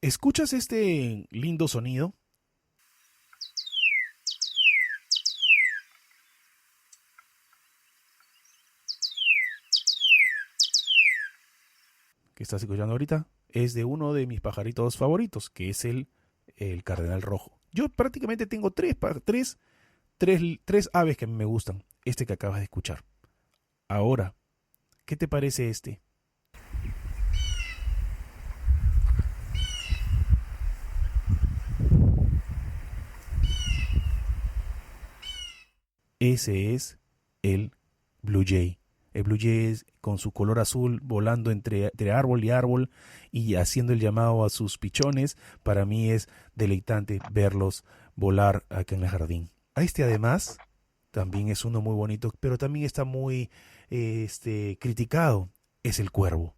¿Escuchas este lindo sonido? Que estás escuchando ahorita es de uno de mis pajaritos favoritos, que es el cardenal rojo. Yo prácticamente tengo tres aves que a mí me gustan. Este que acabas de escuchar. Ahora, ¿qué te parece este? Ese es el Blue Jay. El Blue Jay es con su color azul volando entre árbol y árbol y haciendo el llamado a sus pichones. Para mí es deleitante verlos volar acá en el jardín. A este además también es uno muy bonito, pero también está muy criticado. Es el cuervo.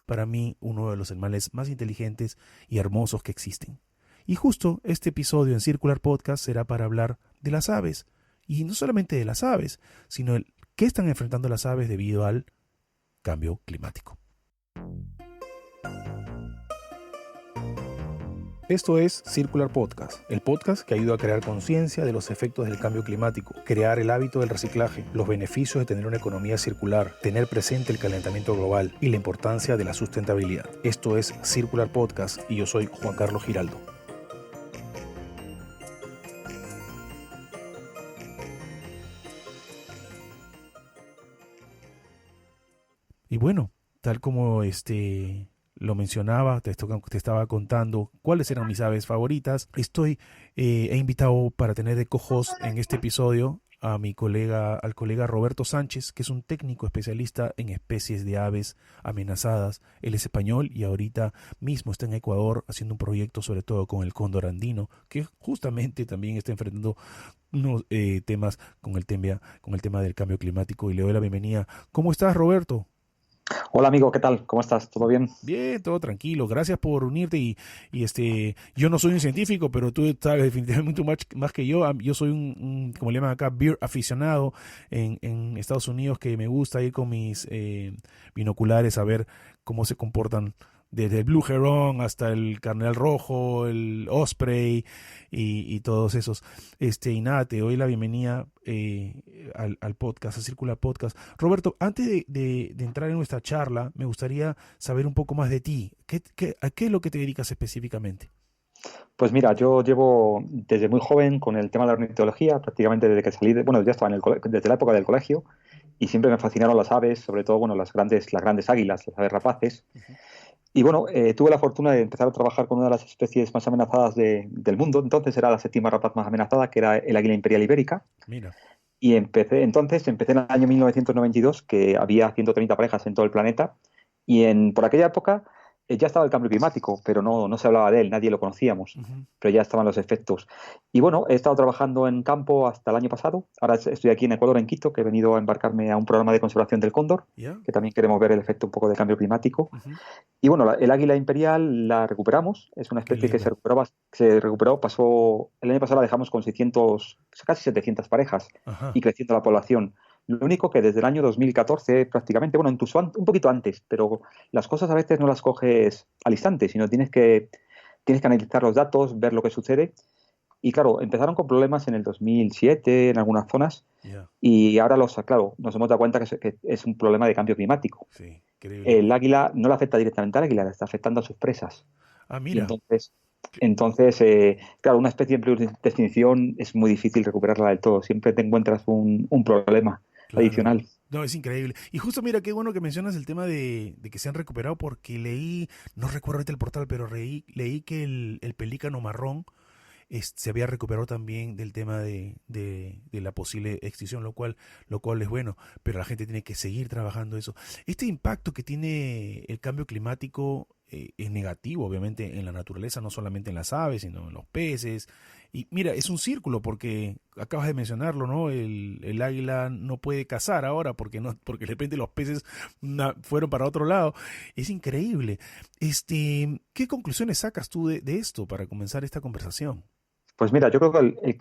Para mí, uno de los animales más inteligentes y hermosos que existen. Y justo este episodio en Circular Podcast será para hablar de las aves. Y no solamente de las aves, sino el qué están enfrentando las aves debido al cambio climático. Esto es Circular Podcast, el podcast que ayuda a crear conciencia de los efectos del cambio climático, crear el hábito del reciclaje, los beneficios de tener una economía circular, tener presente el calentamiento global y la importancia de la sustentabilidad. Esto es Circular Podcast y yo soy Juan Carlos Giraldo. Y bueno, tal como lo mencionaba, te estaba contando cuáles eran mis aves favoritas. He invitado para tener de co-host en este episodio a al colega Roberto Sánchez, que es un técnico especialista en especies de aves amenazadas. Él es español y ahorita mismo está en Ecuador haciendo un proyecto sobre todo con el cóndor andino, que justamente también está enfrentando unos temas con el tema del cambio climático. Y le doy la bienvenida. ¿Cómo estás, Roberto? Hola amigo, ¿qué tal? ¿Cómo estás? ¿Todo bien? Bien, todo tranquilo. Gracias por unirte yo no soy un científico, pero tú sabes definitivamente mucho más que yo. Yo soy como le llaman acá, beer aficionado en Estados Unidos, que me gusta ir con mis binoculares a ver cómo se comportan desde el Blue Heron hasta el Cardenal Rojo, el Osprey y todos esos. Y nada, te doy la bienvenida al podcast, a Circular Podcast. Roberto, antes de entrar en nuestra charla, me gustaría saber un poco más de ti. ¿A qué es lo que te dedicas específicamente? Pues mira, yo llevo desde muy joven con el tema de la ornitología, prácticamente desde que salí bueno, ya estaba desde la época del colegio y siempre me fascinaron las aves, sobre todo, bueno, las grandes águilas, las aves rapaces. Uh-huh. Y bueno, tuve la fortuna de empezar a trabajar con una de las especies más amenazadas del mundo. Entonces era la séptima rapaz más amenazada, que era el águila imperial ibérica. Mira. Y empecé en el año 1992, que había 130 parejas en todo el planeta. Por aquella época ya estaba el cambio climático, pero no se hablaba de él, nadie lo conocíamos, Uh-huh. pero ya estaban los efectos. Y bueno, he estado trabajando en campo hasta el año pasado. Ahora estoy aquí en Ecuador, en Quito, que he venido a embarcarme a un programa de conservación del cóndor, ¿Ya? que también queremos ver el efecto un poco del cambio climático. Uh-huh. Y bueno, el águila imperial la recuperamos, es una Qué especie que lindo. se recuperó, el año pasado la dejamos con 600, casi 700 parejas Ajá. y creciendo la población. Lo único que desde el año 2014 prácticamente, bueno, incluso un poquito antes, pero las cosas a veces no las coges al instante, sino tienes que analizar los datos, ver lo que sucede. Y claro, empezaron con problemas en el 2007 en algunas zonas Ya. y ahora claro, nos hemos dado cuenta que es un problema de cambio climático. Sí, increíble. El águila no le afecta directamente al águila, le está afectando a sus presas. Ah, Y mira. entonces, claro, una especie en peligro de extinción es muy difícil recuperarla del todo. Siempre te encuentras un problema Claro. adicional. No, es increíble. Y justo mira, qué bueno que mencionas el tema de que se han recuperado porque leí, no recuerdo ahorita el portal, pero leí que el pelícano marrón se había recuperado también del tema de la posible extinción, lo cual es bueno, pero la gente tiene que seguir trabajando eso. Este impacto que tiene el cambio climático es negativo, obviamente, en la naturaleza, no solamente en las aves, sino en los peces. Y mira, es un círculo porque acabas de mencionarlo, ¿no? El águila no puede cazar ahora porque de repente los peces fueron para otro lado. Es increíble. ¿Qué conclusiones sacas tú de esto para comenzar esta conversación? Pues mira, yo creo que el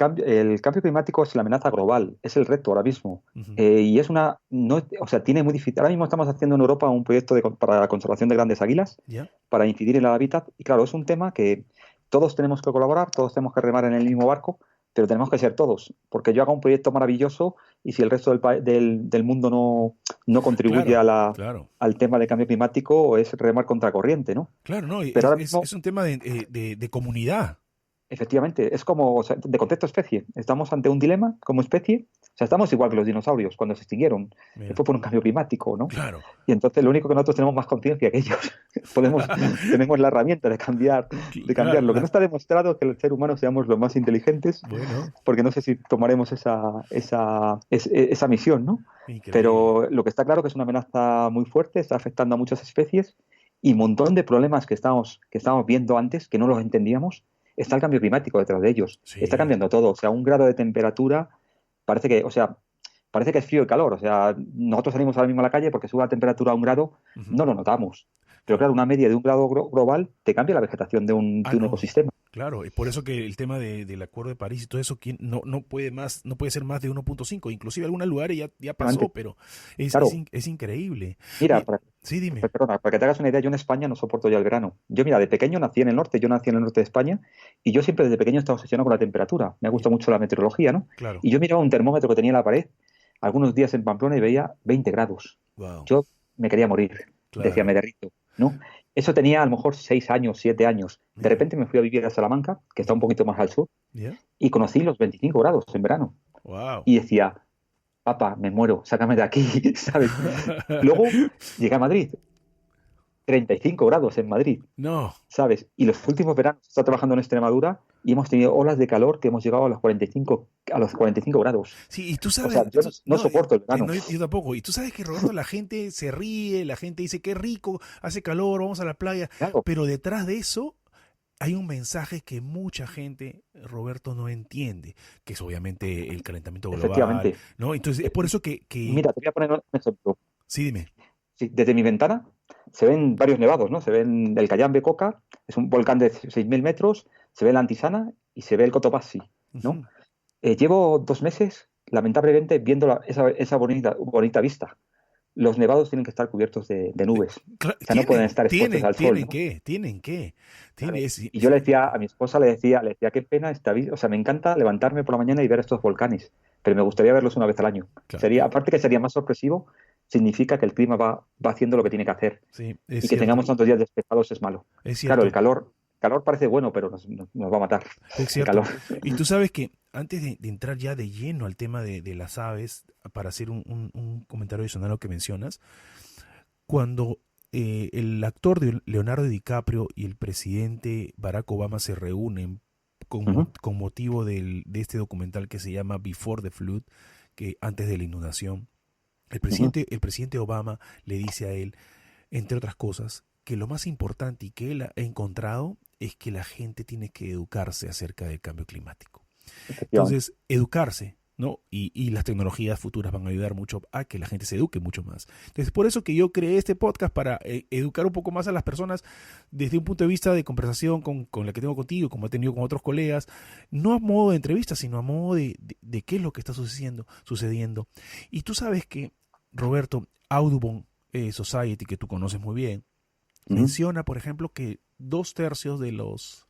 cambio climático es la amenaza global, es el reto ahora mismo. Ujú. Y es una, no, o sea, tiene muy difícil. Ahora mismo estamos haciendo en Europa un proyecto para la conservación de grandes águilas, ¿Ya? para incidir en el hábitat. Y claro, es un tema que todos tenemos que colaborar, todos tenemos que remar en el mismo barco, pero tenemos que ser todos. Porque yo haga un proyecto maravilloso y si el resto del mundo no contribuye Claro, claro. al tema del cambio climático, es remar contra corriente, ¿no? Claro, no, Pero ahora mismo es un tema de comunidad. efectivamente, es como, o sea, de contexto especie. Estamos ante un dilema como especie. O sea, estamos igual que los dinosaurios cuando se extinguieron. Mira, Fue por un cambio climático, ¿no? claro. Y entonces lo único que nosotros tenemos más conciencia que ellos. Tenemos la herramienta de cambiar, de cambiar. Claro, Lo que no está demostrado es que el ser humano seamos los más inteligentes, bueno, porque no sé si tomaremos esa misión, ¿no? increíble. Pero lo que está claro que es una amenaza muy fuerte, está afectando a muchas especies y un montón de problemas que estábamos viendo antes, que no los entendíamos, está el cambio climático detrás de ellos. Está Sí. cambiando todo. O sea, un grado de temperatura parece que es frío y calor. O sea, nosotros salimos ahora mismo a la calle porque sube la temperatura a un grado, Ujú. no lo notamos. Pero Claro. claro, una media de un grado global te cambia la vegetación Ah, de un no. ecosistema. Claro, es por eso que el tema del Acuerdo de París y todo eso no puede más, no puede ser más de 1.5. Inclusive en algunos lugares ya pasó, pero Claro, es increíble. mira, Oye, sí, dime. perdona, para que te hagas una idea, yo en España no soporto ya el verano. Yo, mira, de pequeño nací en el norte, yo nací en el norte de España y yo siempre desde pequeño he estado obsesionado con la temperatura. Me ha Ya, gustado mucho la meteorología, ¿no? claro, Y yo miraba un termómetro que tenía en la pared algunos días en Pamplona y veía 20 grados. wow, Yo me quería morir, decía, me claro. derrito, ¿no? Eso tenía a lo mejor 6 años, 7 años. De Mira, repente me fui a vivir a Salamanca, que está un ujú, poquito más al sur, ya, y conocí los 25 grados en verano. wow. Y decía, papá, me muero, sácame de aquí, ¿sabes? Luego llegué a Madrid, 35 grados en Madrid. No. ¿Sabes? Y los últimos veranos he estado trabajando en Extremadura y hemos tenido olas de calor que hemos llegado a los 45 grados. Sí, y tú O sea, sabes, yo no soporto el verano. no, yo tampoco. Y tú sabes que, Roberto, la gente se ríe, la gente dice, qué rico, hace calor, vamos a la playa. Claro, Pero detrás de eso hay un mensaje que mucha gente, Roberto, no entiende, que es obviamente el calentamiento global, efectivamente. ¿no? Entonces, es por eso Mira, te voy a poner un ejemplo. sí, dime. Sí, desde mi ventana se ven varios nevados, ¿no? Se ven el Cayambe Coca, es un volcán de 6.000 metros, se ve la Antisana y se ve el Cotopaxi, ¿no? Ujú. Llevo 2 meses, lamentablemente, viendo esa bonita, bonita vista. Los nevados tienen que estar cubiertos de nubes. O sea, no pueden estar expuestos al sol, ¿no? Tienen que, Claro. tiene, Y yo le decía a mi esposa, le decía, qué pena esta vida. O sea, me encanta levantarme por la mañana y ver estos volcanes, pero me gustaría verlos una vez al año. claro, Aparte que sería más sorpresivo, significa que el clima va haciendo lo que tiene que hacer. sí, es Y que cierto, tengamos tantos días despejados es malo. es Claro, cierto. el calor parece bueno, pero nos va a matar. Es El cierto. calor. Y tú sabes que antes de entrar ya de lleno al tema de las aves, para hacer un comentario adicional a lo que mencionas, cuando el actor de Leonardo DiCaprio y el presidente Barack Obama se reúnen Ujú, con motivo de este documental que se llama Before the Flood, que antes de la inundación, ujú. el presidente Obama le dice a él, entre otras cosas, que lo más importante y que él ha encontrado es que la gente tiene que educarse acerca del cambio climático. Efectivamente. Entonces, educarse, ¿no? Y las tecnologías futuras van a ayudar mucho a que la gente se eduque mucho más. Entonces, por eso que yo creé este podcast para educar un poco más a las personas desde un punto de vista de conversación con la que tengo contigo, como he tenido con otros colegas, no a modo de entrevista, sino a modo de qué es lo que está sucediendo. Y tú sabes que, Roberto, Audubon Society, que tú conoces muy bien, Ujú. menciona, por ejemplo, que 2/3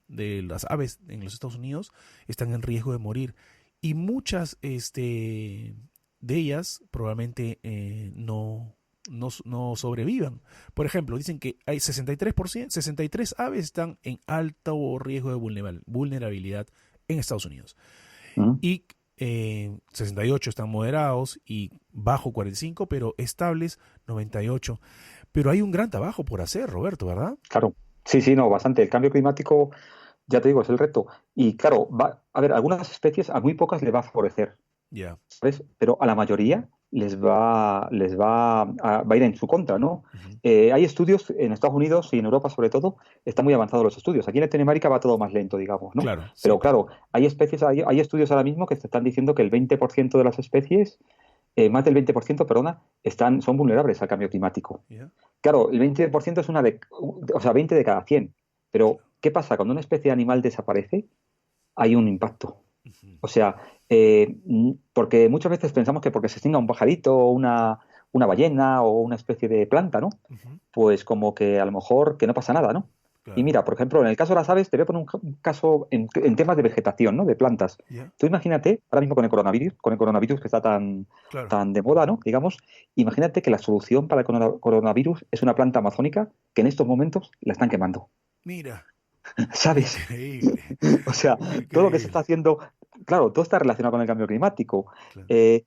de las aves en los Estados Unidos están en riesgo de morir y muchas de ellas probablemente no sobrevivan. Por ejemplo, dicen que hay 63%, 63 aves están en alto riesgo de vulnerabilidad en Estados Unidos Ujú. y 68 están moderados y bajo 45, pero estables 98. Pero hay un gran trabajo por hacer, Roberto, ¿verdad? Claro. Sí, sí, no, bastante. El cambio climático, ya te digo, es el reto. Y claro, a ver, algunas especies, a muy pocas les va a favorecer, Ya. ¿sabes? Pero a la mayoría va a ir en su contra, ¿no? Ujú. Hay estudios en Estados Unidos y en Europa, sobre todo, están muy avanzados los estudios. Aquí en Latinoamérica va todo más lento, digamos, ¿no? Claro, Pero siempre. claro, hay estudios ahora mismo que te están diciendo que el 20% de las especies, más del 20%, perdona, son vulnerables al cambio climático. Ya. Claro, el 20% es o sea, 20 de cada 100. Pero ¿qué pasa? Cuando una especie de animal desaparece, hay un impacto. Ujú, O sea, porque muchas veces pensamos que porque se extinga un pajarito o una ballena o una especie de planta, ¿no? ujú, Pues como que a lo mejor que no pasa nada, ¿no? Y claro. mira, por ejemplo, en el caso de las aves, te voy a poner un caso en temas de vegetación, ¿no? De plantas. ¿Ya? Tú imagínate, ahora mismo con el coronavirus que está Claro. tan de moda, ¿no? Digamos, imagínate que la solución para el coronavirus es una planta amazónica que en estos momentos la están quemando, Mira, ¿sabes? increíble, O sea, todo lo que se está increíble. haciendo, claro, todo está relacionado con el cambio climático. Claro. Eh,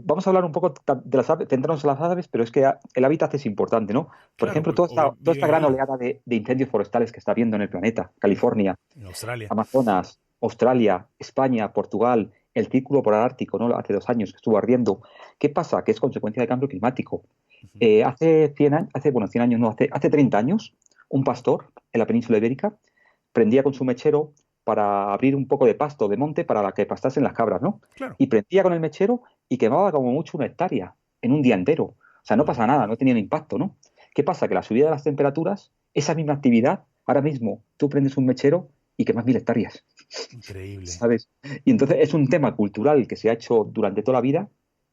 vamos a hablar un poco de las aves, centrarnos en las aves, pero es que el hábitat es importante, ¿no? Por Claro, ejemplo, porque toda esta viven gran ahí, oleada de incendios forestales que está habiendo en el planeta, ujú, California, en Australia. Amazonas, Australia, España, Portugal, el Círculo Polar Ártico, ¿no? Hace 2 años que estuvo ardiendo. ¿Qué pasa? Que es consecuencia del cambio climático. Ujú, Hace 100 años, bueno, 100 años no, hace 30 años, un pastor en la península ibérica prendía con su mechero para abrir un poco de pasto, de monte, para que pastasen las cabras, ¿no? claro. Y prendía con el mechero y quemaba como mucho 1 hectárea en un día entero. O sea, no Wow, pasa nada, no tenía un impacto, ¿no? ¿Qué pasa? Que la subida de las temperaturas, esa misma actividad, ahora mismo tú prendes un mechero y quemas 1.000 hectáreas, increíble. ¿sabes? Y entonces es un tema cultural que se ha hecho durante toda la vida.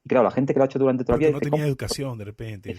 Y claro, la gente que lo ha hecho durante toda la Porque vida no dice, tenía ¿cómo? educación de repente.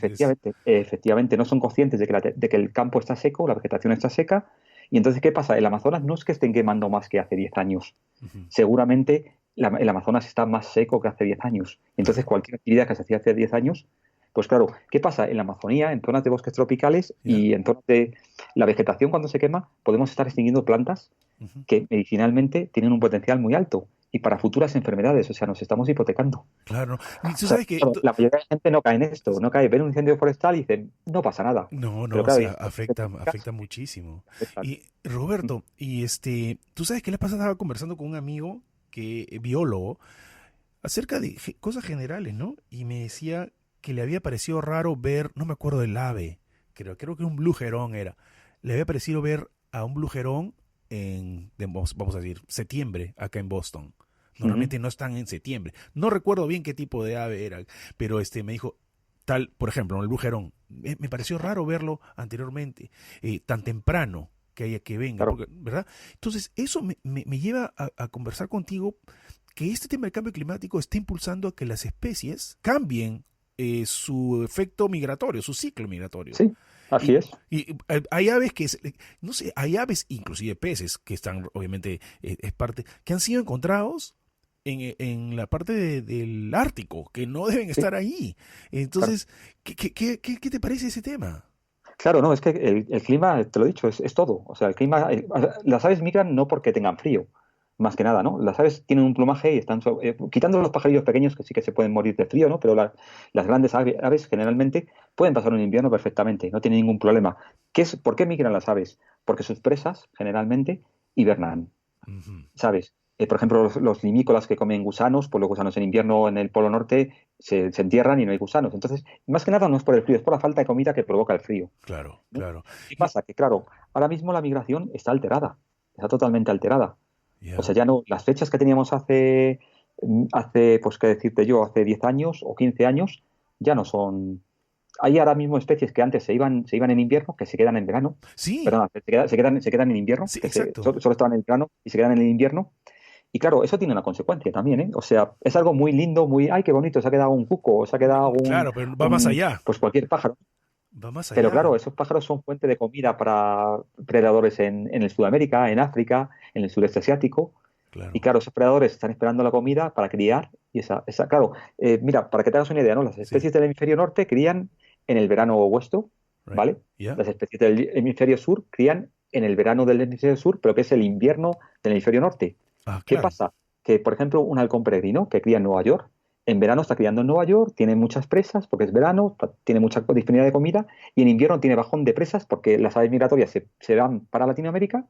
Efectivamente, no son conscientes de que el campo está seco, la vegetación está seca. Y entonces, ¿qué pasa? El Amazonas no es que estén quemando más que hace 10 años. Ujú, Seguramente el Amazonas está más seco que hace 10 años. Entonces, claro. cualquier actividad que se hacía hace 10 años, pues claro, ¿qué pasa? En la Amazonía, en zonas de bosques tropicales ¿Ya? y en zonas de la vegetación cuando se quema, podemos estar extinguiendo plantas Ujú, que medicinalmente tienen un potencial muy alto y para futuras enfermedades, o sea, nos estamos hipotecando. claro. Y tú O sea, sabes que claro, la mayoría de la gente no cae en esto, no cae, ven un incendio forestal y dicen, no pasa nada. no, Pero no, claro, sí, y en afecta, científicas afecta muchísimo. afectan. Y Roberto, y tú sabes que la pasada estaba conversando con un amigo que biólogo acerca de cosas generales, ¿no? Y me decía que le había parecido raro ver, no me acuerdo del ave, creo que un blue heron era. Le había parecido ver a un blue heron vamos a decir, septiembre, acá en Boston. Ujú. Normalmente no están en septiembre. No recuerdo bien qué tipo de ave era, pero me dijo, tal, por ejemplo, el blue heron. Me pareció raro verlo anteriormente, tan temprano que venga, Claro, porque, ¿verdad? Entonces, eso me lleva a conversar contigo que este tema del cambio climático está impulsando a que las especies cambien su efecto migratorio, su ciclo migratorio. sí, así Y, es. hay aves no sé, hay aves, inclusive peces, que están, obviamente, es parte, que han sido encontrados en la parte del Ártico, que no deben Sí, estar ahí. claro. Entonces, ¿qué te parece ese tema? Claro, no, es que el clima, te lo he dicho, es todo. O sea, el clima, las aves migran no porque tengan frío, más que nada, ¿no? Las aves tienen un plumaje y están, quitando los pajarillos pequeños que sí que se pueden morir de frío, ¿no? Pero las grandes aves generalmente pueden pasar un invierno perfectamente, no tienen ningún problema. ¿Por qué migran las aves? Porque sus presas generalmente hibernan. Ujú, ¿Sabes? Por ejemplo, los limícolas que comen gusanos, pues los gusanos en invierno en el Polo Norte se entierran y no hay gusanos. Entonces, más que nada no es por el frío, es por la falta de comida que provoca el frío, claro, ¿no? claro. ¿Qué Y- pasa? Que claro, ahora mismo la migración está alterada, está totalmente alterada. O sea, ya. ya no, las fechas que teníamos pues qué decirte yo, hace 10 años o 15 años, ya no son. Hay ahora mismo especies que antes se iban en invierno, que se quedan en verano. Sí, Perdón, se quedan en invierno, sí, que exacto. solo estaban en el verano y se quedan en el invierno. Y claro, eso tiene una consecuencia también, ¿eh? O sea, es algo muy lindo, ay, qué bonito, se ha quedado un cuco, o se ha quedado Claro, pero va más allá. pues cualquier pájaro. Va más Pero claro, allá. esos pájaros son fuente de comida para predadores en el Sudamérica, en África, en el sureste asiático. Y Claro. claro, esos predadores están esperando la comida para criar. Y claro, mira, para que te hagas una idea, ¿no? Las Sí. especies del hemisferio norte crían en el verano vuestro, Right. ¿vale? ¿Ya? Las especies del hemisferio sur crían en el verano del hemisferio sur, pero que es el invierno del hemisferio norte. Ah, ¿Qué claro. pasa? Que, por ejemplo, un halcón peregrino que cría en Nueva York, en verano está criando en Nueva York, tiene muchas presas porque es verano, tiene mucha disponibilidad de comida, y en invierno tiene bajón de presas porque las aves migratorias se van para Latinoamérica,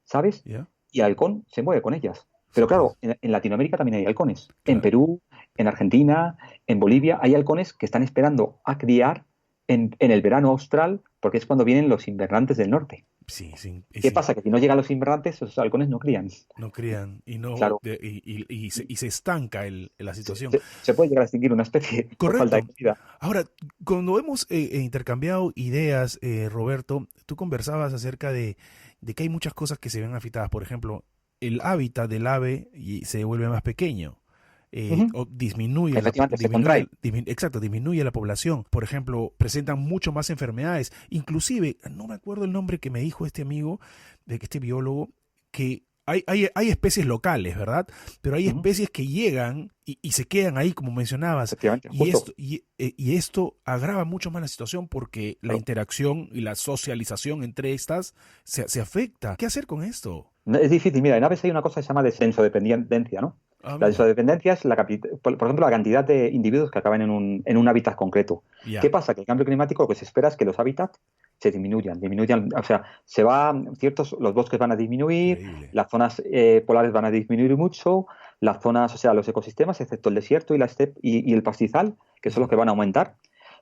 ¿sabes? ¿Ya? Y el halcón se mueve con ellas. Sí, Pero pues. claro, en Latinoamérica también hay halcones. En Claro. Perú, en Argentina, en Bolivia, hay halcones que están esperando a criar en el verano austral porque es cuando vienen los invernantes del norte. Sí, ¿Qué pasa? Que si no llegan los invernantes, esos halcones no crían. no crean y no Claro, y se estanca la situación. se puede llegar a extinguir una especie por falta de Correcto. comida. Ahora, cuando hemos intercambiado ideas, Roberto, tú conversabas acerca de que hay muchas cosas que se ven afectadas. Por ejemplo, el hábitat del ave se vuelve más pequeño. O disminuye Efectivamente, se contrae. exacto, disminuye la población. Por ejemplo, presentan mucho más enfermedades. Inclusive, no me acuerdo el nombre que me dijo este amigo, de que este biólogo, que hay especies locales, ¿verdad? Pero hay especies que llegan y se quedan ahí, como mencionabas. Efectivamente, Y justo. esto agrava mucho más la situación porque la Claro. interacción y la socialización entre estas se afecta. ¿Qué hacer con esto? Es difícil. Mira, en aves hay una cosa que se llama descensodependencia, ¿no? Ah, La mira, densodependencia es por ejemplo, la cantidad de individuos que acaban en un hábitat concreto. ¿Qué ya, pasa? Que el cambio climático lo que se espera es que los hábitats se disminuyan, o sea, los bosques van a disminuir, increíble. las zonas polares van a disminuir mucho, las zonas, o sea, los ecosistemas, excepto el desierto y la steppe y el pastizal, que son los Ujú, que van a aumentar.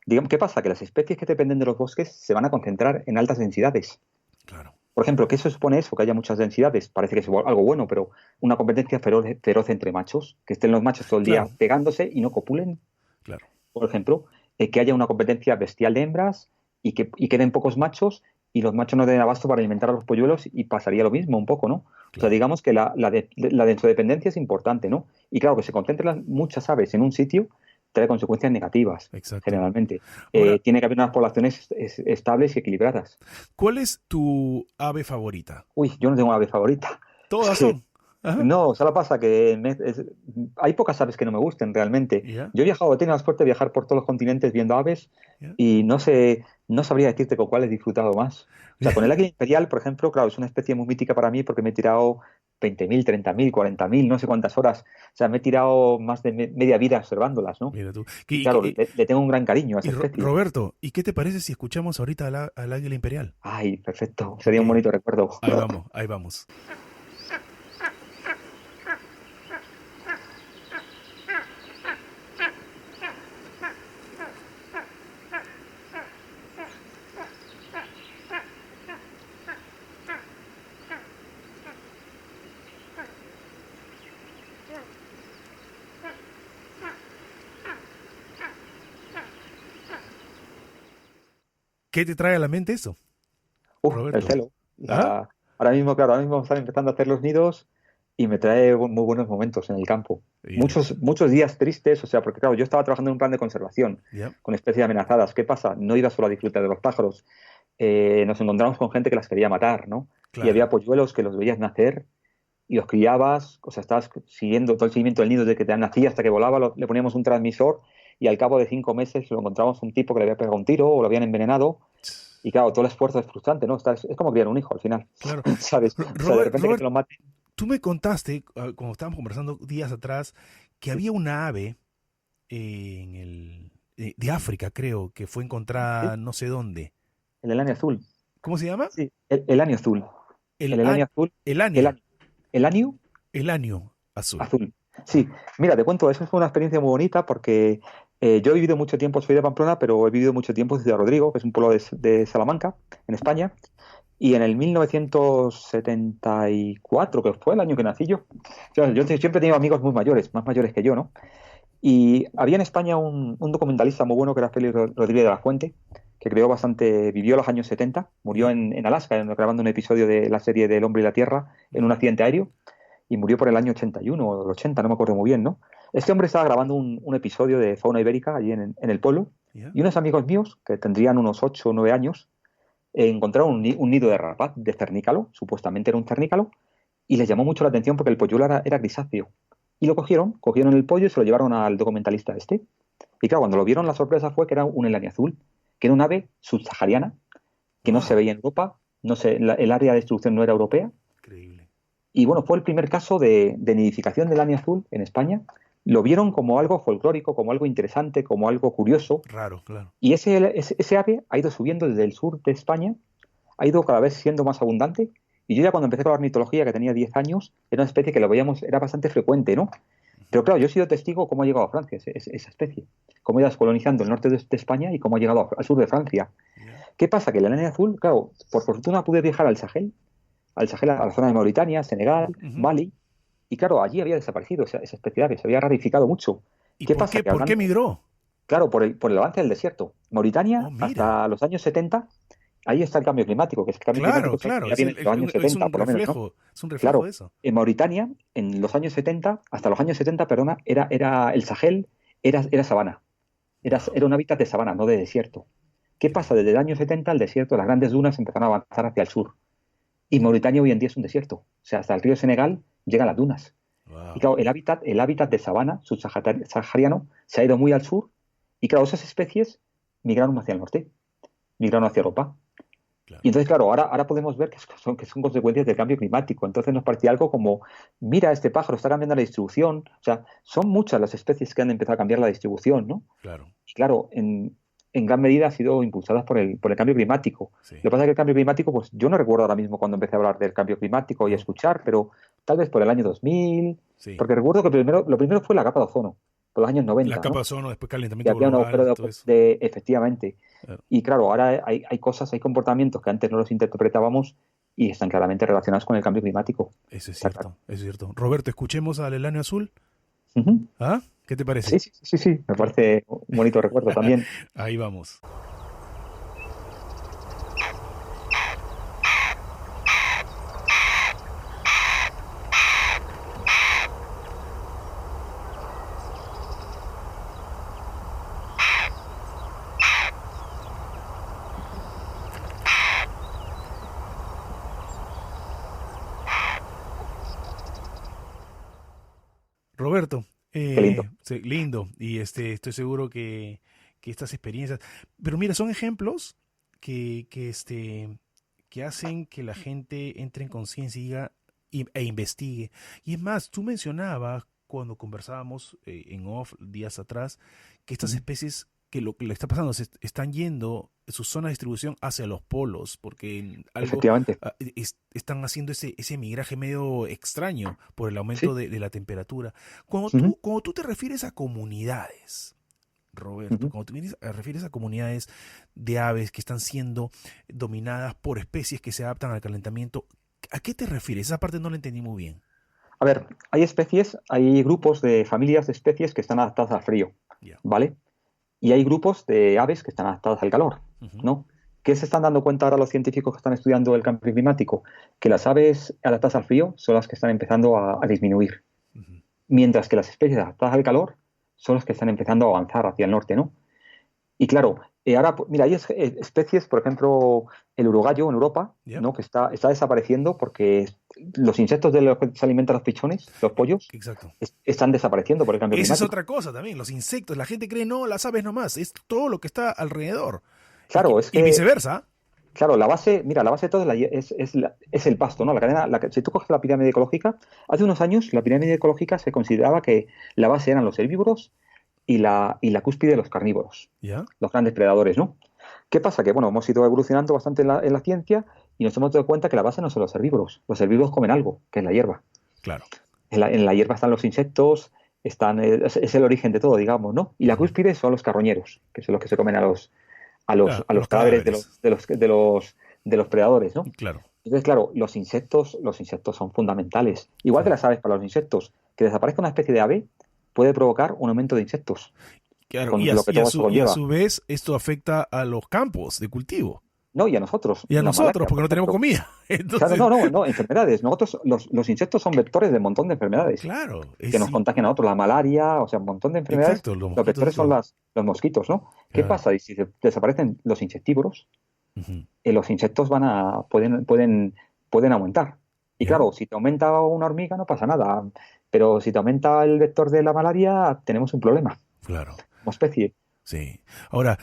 Digamos, ¿qué pasa? Que las especies que dependen de los bosques se van a concentrar en altas densidades. claro, Por ejemplo, ¿qué se supone eso? Que haya muchas densidades. Parece que es algo bueno, pero una competencia feroz entre machos, que estén los machos todo el día claro, pegándose y no copulen, claro, por ejemplo, que haya una competencia bestial de hembras y queden pocos machos y los machos no den abasto para alimentar a los polluelos y pasaría lo mismo un poco, ¿no? O sea, claro. digamos que la densodependencia es importante, ¿no? Y claro, que se concentren muchas aves en un sitio trae consecuencias negativas, Exacto. generalmente. Ahora, Tiene que haber unas poblaciones estables y equilibradas. ¿cuál es tu ave favorita? Uy, yo no tengo una ave favorita. Es Todas que son. Ajá. no, solo pasa que hay pocas aves que no me gusten realmente. Ya, Yo he viajado, he tenido la suerte de viajar por todos los continentes viendo aves ya. y no sabría decirte con cuál he disfrutado más. O sea, con el águila imperial, por ejemplo, claro, es una especie muy mítica para mí porque me he tirado 20.000, 30.000, 40.000, no sé cuántas horas. O sea, me he tirado más de media vida observándolas, ¿no? Mira tú. Y claro, le tengo un gran cariño a esa especie. Roberto, ¿y qué te parece si escuchamos ahorita al águila imperial? Ay, perfecto. Sería Ok, un bonito recuerdo. ahí vamos, ahí vamos. ¿Qué te trae a la mente eso, El Roberto? celo. ¿Ah? Ahora mismo, claro, ahora mismo están empezando a hacer los nidos y me trae muy buenos momentos en el campo. Mira, Muchos días tristes, o sea, porque claro, yo estaba trabajando en un plan de conservación ya, con especies amenazadas. ¿Qué pasa? No iba solo a disfrutar de los pájaros. Nos encontramos con gente que las quería matar, ¿no? Y había claro. polluelos que los veías nacer y los criabas, o sea, estabas siguiendo todo el seguimiento del nido desde que te nacía hasta que volaba, le poníamos un transmisor y al cabo de 5 meses lo encontramos un tipo que le había pegado un tiro o lo habían envenenado. Y claro, todo el esfuerzo es frustrante, ¿no? Es como criar un hijo al final, Claro. ¿sabes? O sea, de repente que te Robert, lo maten. tú me contaste, como estábamos conversando días atrás, que Sí, había una ave de África, creo, que fue sí, encontrada no sé dónde. el elanio azul. ¿Cómo se llama? Sí, el año azul. El, El a- elanio azul. el El, año, año- el año el año azul. azul. Sí, mira, te cuento, eso fue una experiencia muy bonita porque yo he vivido mucho tiempo, soy de Pamplona, pero he vivido mucho tiempo en Ciudad Rodrigo, que es un pueblo de Salamanca, en España. Y en el 1974, que fue el año que nací yo, o sea, yo siempre he tenido amigos muy mayores, más mayores que yo, ¿no? Y había en España un documentalista muy bueno que era Félix Rodríguez de la Fuente, que vivió los años 70, murió Ya, en Alaska grabando un episodio de la serie del Hombre y la Tierra en un ujú, accidente aéreo y murió por el año 81 o el 80, no me acuerdo muy bien, ¿no? Este hombre estaba grabando un episodio de fauna ibérica allí en el pueblo ya. y unos amigos míos, que tendrían unos 8 o 9 años, encontraron un nido de rapaz, de cernícalo, supuestamente era un cernícalo, y les llamó mucho la atención porque el polluelo era grisáceo. Y lo cogieron el pollo y se lo llevaron al documentalista este. Y claro, cuando lo vieron, la sorpresa fue que era un elania azul, que era un ave subsahariana, que no se Wow, veía en Europa, no sé, el área de distribución no era europea. increíble. Y bueno, fue el primer caso de nidificación del elania azul en España. Lo vieron como algo folclórico, como algo interesante, como algo curioso. Raro, claro. Y ese ave ha ido subiendo desde el sur de España, ha ido cada vez siendo más abundante. Y yo ya cuando empecé con la ornitología, que tenía 10 años, era una especie que lo veíamos, era bastante frecuente, ¿no? Ujú, Pero claro, yo he sido testigo cómo ha llegado a Francia esa especie, cómo ha ido colonizando el norte de España y cómo ha llegado al sur de Francia. ya. ¿Qué pasa? Que la lana azul, claro, por fortuna pude viajar al Sahel, a la zona de Mauritania, Senegal, Ujú. Mali, y claro, allí había desaparecido esa especie de ave, se había rarificado mucho. ¿Y ¿Qué por pasa? qué? Que ¿Por qué hablando, migró? claro, por el avance del desierto. Oh, Mauritania, mira. hasta los años 70, ahí está el cambio climático, que es el cambio Claro, climático claro, ya viene de los años 70, por lo menos, ¿no? es un reflejo Claro, de eso. en Mauritania, en los años 70, hasta los años 70, perdona, era el Sahel, era sabana. Wow, Era un hábitat de sabana, no de desierto. ¿Qué qué pasa? loco. Desde el año 70 el desierto, las grandes dunas empezaron a avanzar hacia el sur. Y Mauritania hoy en día es un desierto. O sea, hasta el río Senegal llegan las dunas. Y Wow, claro, el hábitat de sabana subsahariano se ha ido muy al sur. Y claro, esas especies migraron hacia el norte, migraron hacia Europa. Y claro. entonces, claro, ahora podemos ver que son consecuencias del cambio climático. Entonces nos parecía algo como, mira, este pájaro está cambiando la distribución. O sea, son muchas las especies que han empezado a cambiar la distribución, ¿no? Claro, Y claro, en gran medida han sido impulsadas por el cambio climático. sí, Lo que pasa es que el cambio climático, pues yo no recuerdo ahora mismo cuando empecé a hablar del cambio climático y a no, escuchar, pero tal vez por el año 2000, sí. porque recuerdo que lo primero fue la capa de ozono, por los años Las 90, ¿no? capas de ozono, después Y calentamiento había un agujero global, todo eso. efectivamente. Claro. Y claro, ahora hay cosas, hay comportamientos que antes no los interpretábamos y están claramente relacionados con el cambio climático. Eso es Está claro. cierto, eso es cierto. Roberto, escuchemos al Elanio Azul. Ujú. ¿Ah? ¿Qué te Sí, parece? sí, sí, sí, me parece un bonito recuerdo también. Ahí vamos. Roberto, Qué lindo. sí, lindo. Y estoy seguro que estas experiencias. Pero mira, son ejemplos que hacen que la gente entre en conciencia y e investigue. Y es más, tú mencionabas cuando conversábamos en off días atrás que estas Ujú. especies que lo que le está pasando están yendo su zona de distribución hacia los polos, porque algo Efectivamente. están haciendo ese migraje medio extraño por el aumento Sí. de la temperatura. Ujú, Cuando tú te refieres a comunidades, Roberto, ujú. cuando refieres a comunidades de aves que están siendo dominadas por especies que se adaptan al calentamiento, ¿a qué te refieres? Esa parte no la entendí muy bien. A ver, hay grupos de familias de especies que están adaptadas al frío, Ya. ¿vale? Y hay grupos de aves que están adaptadas al calor, Ujú, ¿no? ¿Qué se están dando cuenta ahora los científicos que están estudiando el cambio climático? Que las aves adaptadas al frío son las que están empezando a disminuir, ujú. mientras que las especies adaptadas al calor son las que están empezando a avanzar hacia el norte, ¿no? Y claro, ahora, mira, hay especies, por ejemplo, el urogallo en Europa, ¿Ya? ¿no? Que está desapareciendo porque los insectos de los que se alimentan los pichones, los pollos, Exacto. están desapareciendo por el cambio Esa es climático. otra cosa también, los insectos. La gente cree, no, las aves nomás, es todo lo que está alrededor. Claro, es Y que, viceversa. claro, la base de todo es el pasto, ¿no? Si tú coges la pirámide ecológica, hace unos años la pirámide ecológica se consideraba que la base eran los herbívoros y la cúspide los carnívoros, ¿Ya? los grandes predadores, ¿no? ¿Qué pasa? Que, bueno, hemos ido evolucionando bastante en la ciencia y nos hemos dado cuenta que la base no son los herbívoros. Los herbívoros comen algo, que es la hierba. Claro. En la hierba están los insectos, es el origen de todo, digamos, ¿no? Y la Ujú. cúspide son los carroñeros, que son los que se comen a los, a los, Ah, a los los cadáveres de cadáveres. los, de los, de los, de los predadores, ¿no? Claro, Entonces, claro, los insectos son fundamentales. Igual que claro. las aves para los insectos. Que desaparezca una especie de ave puede provocar un aumento de insectos, Claro, con lo que todo eso y a conlleva. su vez esto afecta a los campos de cultivo. No, y a nosotros, Y a una nosotros, malaria, porque por no tenemos ejemplo. comida. Claro, Entonces, no, no, no, enfermedades. Nosotros, los insectos son vectores de un montón de enfermedades claro, que nos contagian a otros. La malaria, o sea, un montón de enfermedades. exacto, los Los mosquitos vectores son estos. los mosquitos, ¿no? ¿Qué Claro. pasa? Y si desaparecen los insectívoros, Ujú. los insectos pueden aumentar. Y ¿Ya? claro, si te aumenta una hormiga no pasa nada, pero si te aumenta el vector de la malaria, tenemos un problema Claro, como especie. sí. Ahora,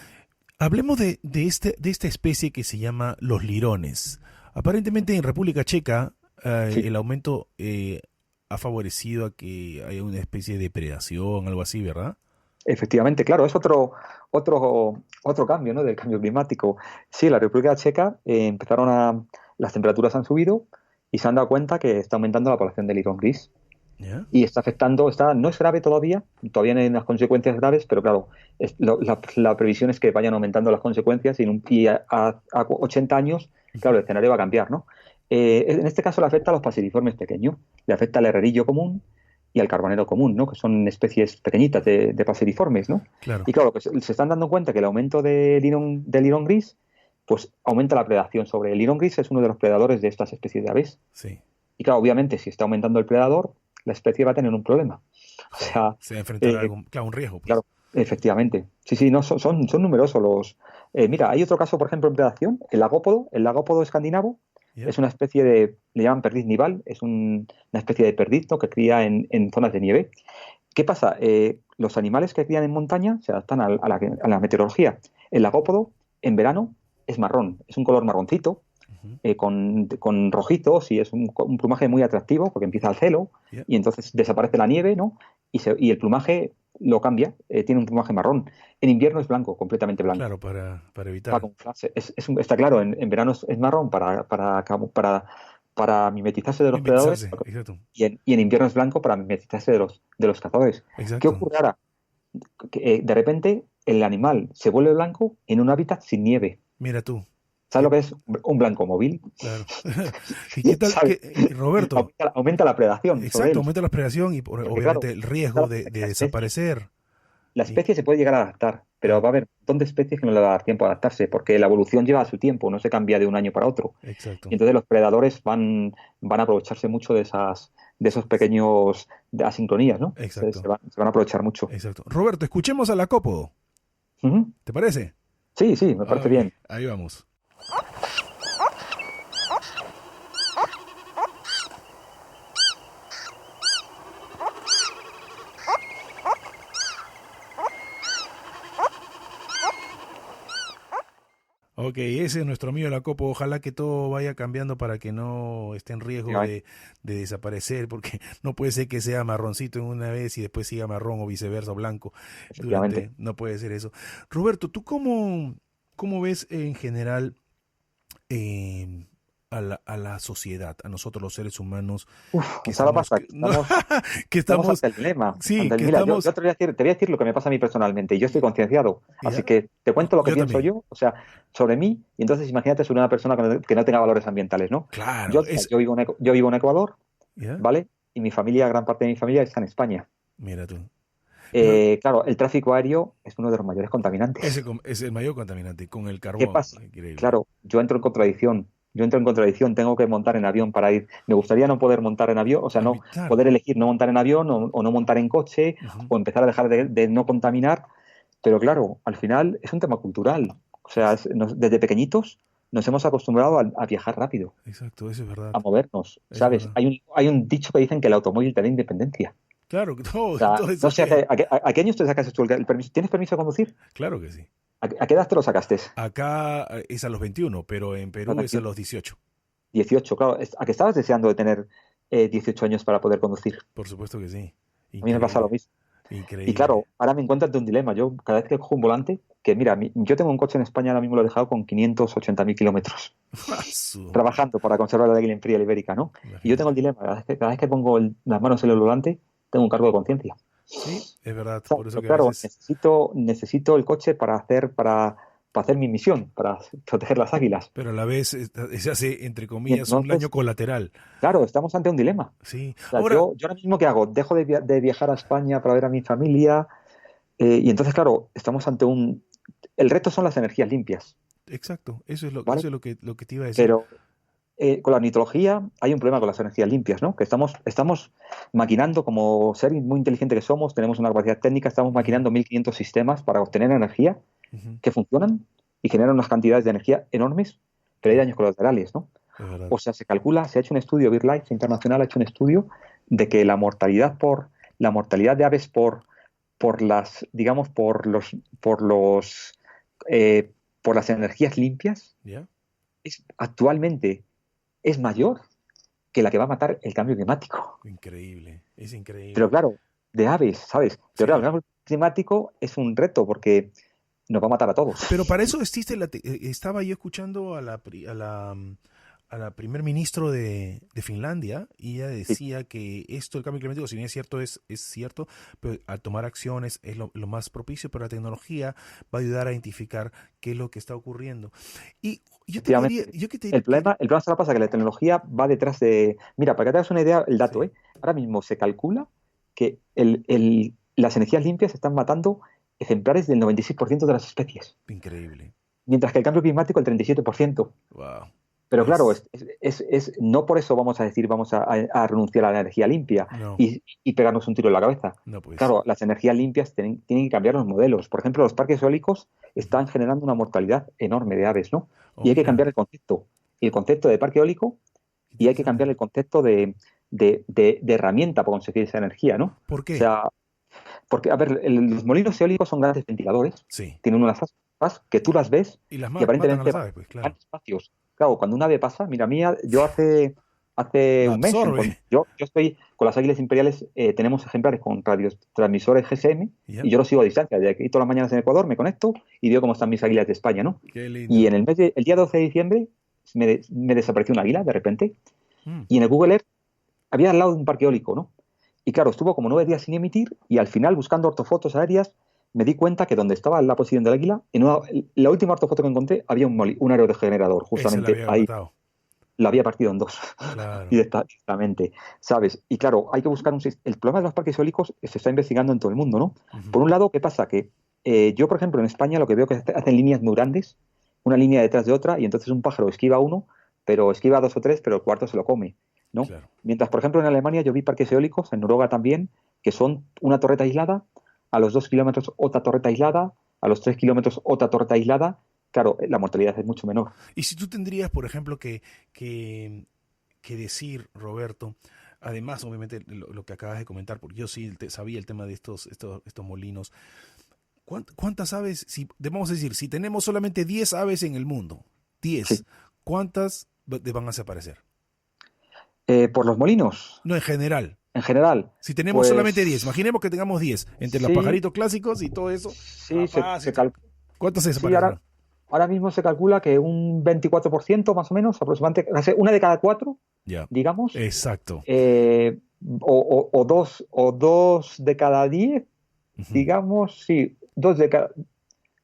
hablemos de esta especie que se llama los lirones. Aparentemente en República Checa Sí, el aumento ha favorecido a que haya una especie de depredación, algo así, ¿verdad? efectivamente, claro, es otro cambio, ¿no? Del cambio climático. Sí, la República Checa las temperaturas han subido y se han dado cuenta que está aumentando la población del lirón gris. ¿Ya? Y está afectando, no es grave todavía no hay unas consecuencias graves, pero claro, la previsión es que vayan aumentando las consecuencias y a 80 años, claro, el escenario va a cambiar, ¿no? En este caso le afecta a los paseriformes pequeños, le afecta al herrerillo común y al carbonero común, ¿no? Que son especies pequeñitas de paseriformes, ¿no? Claro. Y claro, pues se están dando cuenta que el aumento del lirón gris pues aumenta la predación sobre el lirón gris, es uno de los predadores de estas especies de aves. Sí. Y claro, obviamente, si está aumentando el predador, la especie va a tener un problema. O Claro. sea, Se va a enfrentar a algún, claro, un riesgo, pues. claro, efectivamente. Sí, sí, no, son numerosos los. Mira, hay otro caso, por ejemplo, en predación, el lagópodo escandinavo, ¿Ya? es una especie le llaman perdiz nival, es una especie de perdiz, ¿no?, que cría en zonas de nieve. ¿Qué pasa? Los animales que crían en montaña se adaptan a la meteorología. El lagópodo, en verano, es marrón, es un color marroncito, Ujú. con rojitos, y es un plumaje muy atractivo porque empieza el celo ¿Ya? y entonces desaparece la nieve, ¿no? Y el plumaje lo cambia, tiene un plumaje marrón. En invierno es blanco, completamente blanco, Claro, para para evitar camuflarse. Está claro, en verano es marrón para mimetizarse de los predadores, mimetizarse. Exacto. y en invierno es blanco para mimetizarse de los cazadores. ¿Qué Exacto. ocurre ahora? Que, de repente el animal se vuelve blanco en un hábitat sin nieve. Mira tú. ¿Sabes lo ¿Qué? que es un blanco móvil? Claro. ¿Y qué tal? ¿Sabes? Roberto, Aumenta la predación sobre exacto, él. aumenta la predación y Porque claro, obviamente el riesgo claro, de la especie, desaparecer. la Y, especie se puede llegar a adaptar, pero claro, va a haber un montón de especies que no le va a dar tiempo a adaptarse, porque la evolución lleva su tiempo, no se cambia de un año para otro. Y exacto. entonces los predadores van a aprovecharse mucho de esos pequeños asincronías, ¿no? Se Exacto. van a aprovechar mucho. Exacto. Roberto, escuchemos a la Copo. Ujú. ¿Te parece? Sí, sí, me parece Ok, bien. ahí vamos. Ok, ese es nuestro amigo la Copo. Ojalá que todo vaya cambiando para que no esté en riesgo de desaparecer, porque no puede ser que sea marroncito en una vez y después siga marrón o viceversa, o blanco. Efectivamente. No puede ser eso. Roberto, ¿tú cómo ves en general eh, a la sociedad, a nosotros los seres humanos, Uf, que ¿sabes lo que estamos, pasa? Que no, que estamos estamos, ante el dilema. sí, que Mira, yo estamos, te voy a decir lo que me pasa a mí personalmente. Yo estoy concienciado, así ya, que te cuento lo que yo pienso también. yo, o sea, sobre mí, y entonces imagínate sobre una persona que no tenga valores ambientales, ¿no? Claro, Mira, yo vivo en Ecuador, ya, ¿vale? Y mi familia, gran parte de mi familia está en España. mira tú. Pero Claro, el tráfico aéreo es uno de los mayores contaminantes. es el mayor contaminante con el ¿Qué carbón, pasa? increíble. Claro, yo entro en contradicción. Tengo que montar en avión para ir. Me gustaría no poder montar en avión, o sea, A no mí, claro. poder elegir no montar en avión o no montar en coche Ujú. o empezar a dejar de no contaminar. Pero claro, al final es un tema cultural. O sea, desde pequeñitos nos hemos acostumbrado a viajar rápido, Exacto, eso es verdad, a movernos, eso es ¿sabes? verdad. Hay un dicho que dicen que el automóvil te da independencia. Claro, que O todo, sea, todo eso no es sé real. a qué años te sacas tú el permiso. ¿Tienes permiso de conducir? Claro que sí. ¿A qué edad te lo sacaste? Acá es a los 21, pero en No, Perú es a 21. los 18. 18, claro. ¿A qué estabas deseando de tener 18 años para poder conducir? Por supuesto que sí. A mí me pasa lo Increíble, mismo. Y increíble. claro, ahora me encuentro ante un dilema. Yo cada vez que cojo un volante, que mira, yo tengo un coche en España, ahora mismo lo he dejado con 580.000 kilómetros, trabajando para conservar la ley fría ibérica, ¿no? Y yo tengo Imagínate. el dilema, cada vez que pongo las manos en el volante, tengo un cargo de conciencia. Sí, es verdad. ¿Sabes? Por eso Pero que a claro, veces, necesito el coche para hacer mi misión, para proteger las águilas. pero a la vez se hace, entre Y comillas, un daño entonces, colateral. claro, estamos ante un dilema. Sí. O sea, Ahora, yo ahora mismo, ¿qué hago? Dejo de viajar a España para ver a mi familia. Y entonces, claro, estamos ante El reto son las energías limpias, exacto. ¿vale? Eso es lo que te iba a decir. Pero con la ornitología hay un problema con las energías limpias, ¿no? Que estamos maquinando, como ser muy inteligente que somos, tenemos una capacidad técnica, estamos Ujú, maquinando 1.500 sistemas para obtener energía ujú, que funcionan y generan unas cantidades de energía enormes, pero hay claro, daños colaterales, ¿no? es verdad. O sea, se ha hecho un estudio, BirdLife Internacional ha hecho un estudio de que la mortalidad de aves digamos, eh, por las energías limpias, ¿Ya? actualmente es mayor que la que va a matar el cambio climático. Increíble. Es Pero increíble. claro, de aves, ¿sabes? Pero claro, el Sí. cambio climático es un reto porque nos va a matar a todos. Pero para eso existe estaba yo escuchando a la primer ministro de Finlandia y ella Sí, decía que esto del cambio climático, si bien es cierto, es cierto, pero al tomar acciones es lo más propicio, pero la tecnología va a ayudar a identificar qué es lo que está ocurriendo. Y efectivamente. yo que te El problema, el problema se lo pasa que la tecnología va detrás de. Mira, para que te hagas una idea, el dato, sí, ¿eh? Ahora mismo se calcula que las energías limpias están matando ejemplares del 96% de las especies. increíble. mientras que el cambio climático el 37%. Wow. Pero claro, Es, no por eso vamos a decir vamos a renunciar a la energía limpia no, y pegarnos un tiro en la cabeza. no pues. Claro, las energías limpias tienen que cambiar los modelos. Por ejemplo, los parques eólicos están generando una mortalidad enorme de aves, ¿no? Oh, Y hay que mira, cambiar el concepto. Y el concepto de parque eólico qué y hay que cambiar interesante. el concepto de herramienta para conseguir esa energía, ¿no? ¿Por O qué? sea, porque, a ver, los molinos eólicos son grandes ventiladores, Sí. tienen unas aspas que tú las ves Y las y matan a aparentemente las aves, pues, van claro. espacios. Claro, cuando un ave pasa, mira, mía, yo hace La un mes, absorbe. yo estoy con las águilas imperiales, tenemos ejemplares con transmisores GSM Ya. y yo los sigo a distancia. De aquí todas las mañanas en Ecuador me conecto y veo cómo están mis águilas de España, ¿no? Qué Y lindo. en el día 12 de diciembre me desapareció una águila de repente Mm, y en el Google Earth había al lado de un parque eólico, ¿no? Y claro, estuvo como 9 días sin emitir y al final, buscando ortofotos aéreas, me di cuenta que donde estaba la posición del águila, la última ortofoto que encontré, había un aerogenerador, ese la justamente había ahí. matado. La había partido en dos, Claro. directamente, ¿sabes? Y claro, hay que buscar el problema de los parques eólicos se está investigando en todo el mundo, ¿no? Ujú. Por un lado, ¿qué pasa? Que yo, por ejemplo, en España lo que veo que hacen líneas muy grandes, una línea detrás de otra, y entonces un pájaro esquiva uno, pero esquiva dos o tres, pero el cuarto se lo come, ¿no? Claro. Mientras, por ejemplo, en Alemania yo vi parques eólicos, en Noruega también, que son una torreta aislada, a los 2 kilómetros otra torreta aislada, a los 3 kilómetros otra torreta aislada. Claro, la mortalidad es mucho menor. Y si tú tendrías, por ejemplo, que, que decir, Roberto, además, obviamente, lo que acabas de comentar, porque yo sí sabía el tema de estos molinos. ¿Cuántas aves, si, vamos a decir, si tenemos solamente 10 aves en el mundo, Sí. 10, ¿cuántas van a desaparecer? Por los molinos, No, en general. en general, Si tenemos solamente 10, pues imaginemos que tengamos 10, entre los sí, pajaritos clásicos y todo eso, sí, papás, ¿cuántas sí, desaparecerán? ahora mismo se calcula que un 24% más o menos, aproximadamente, o sea, una de cada cuatro, Ya, digamos, exacto. o dos de cada 10, Ujú. digamos, sí,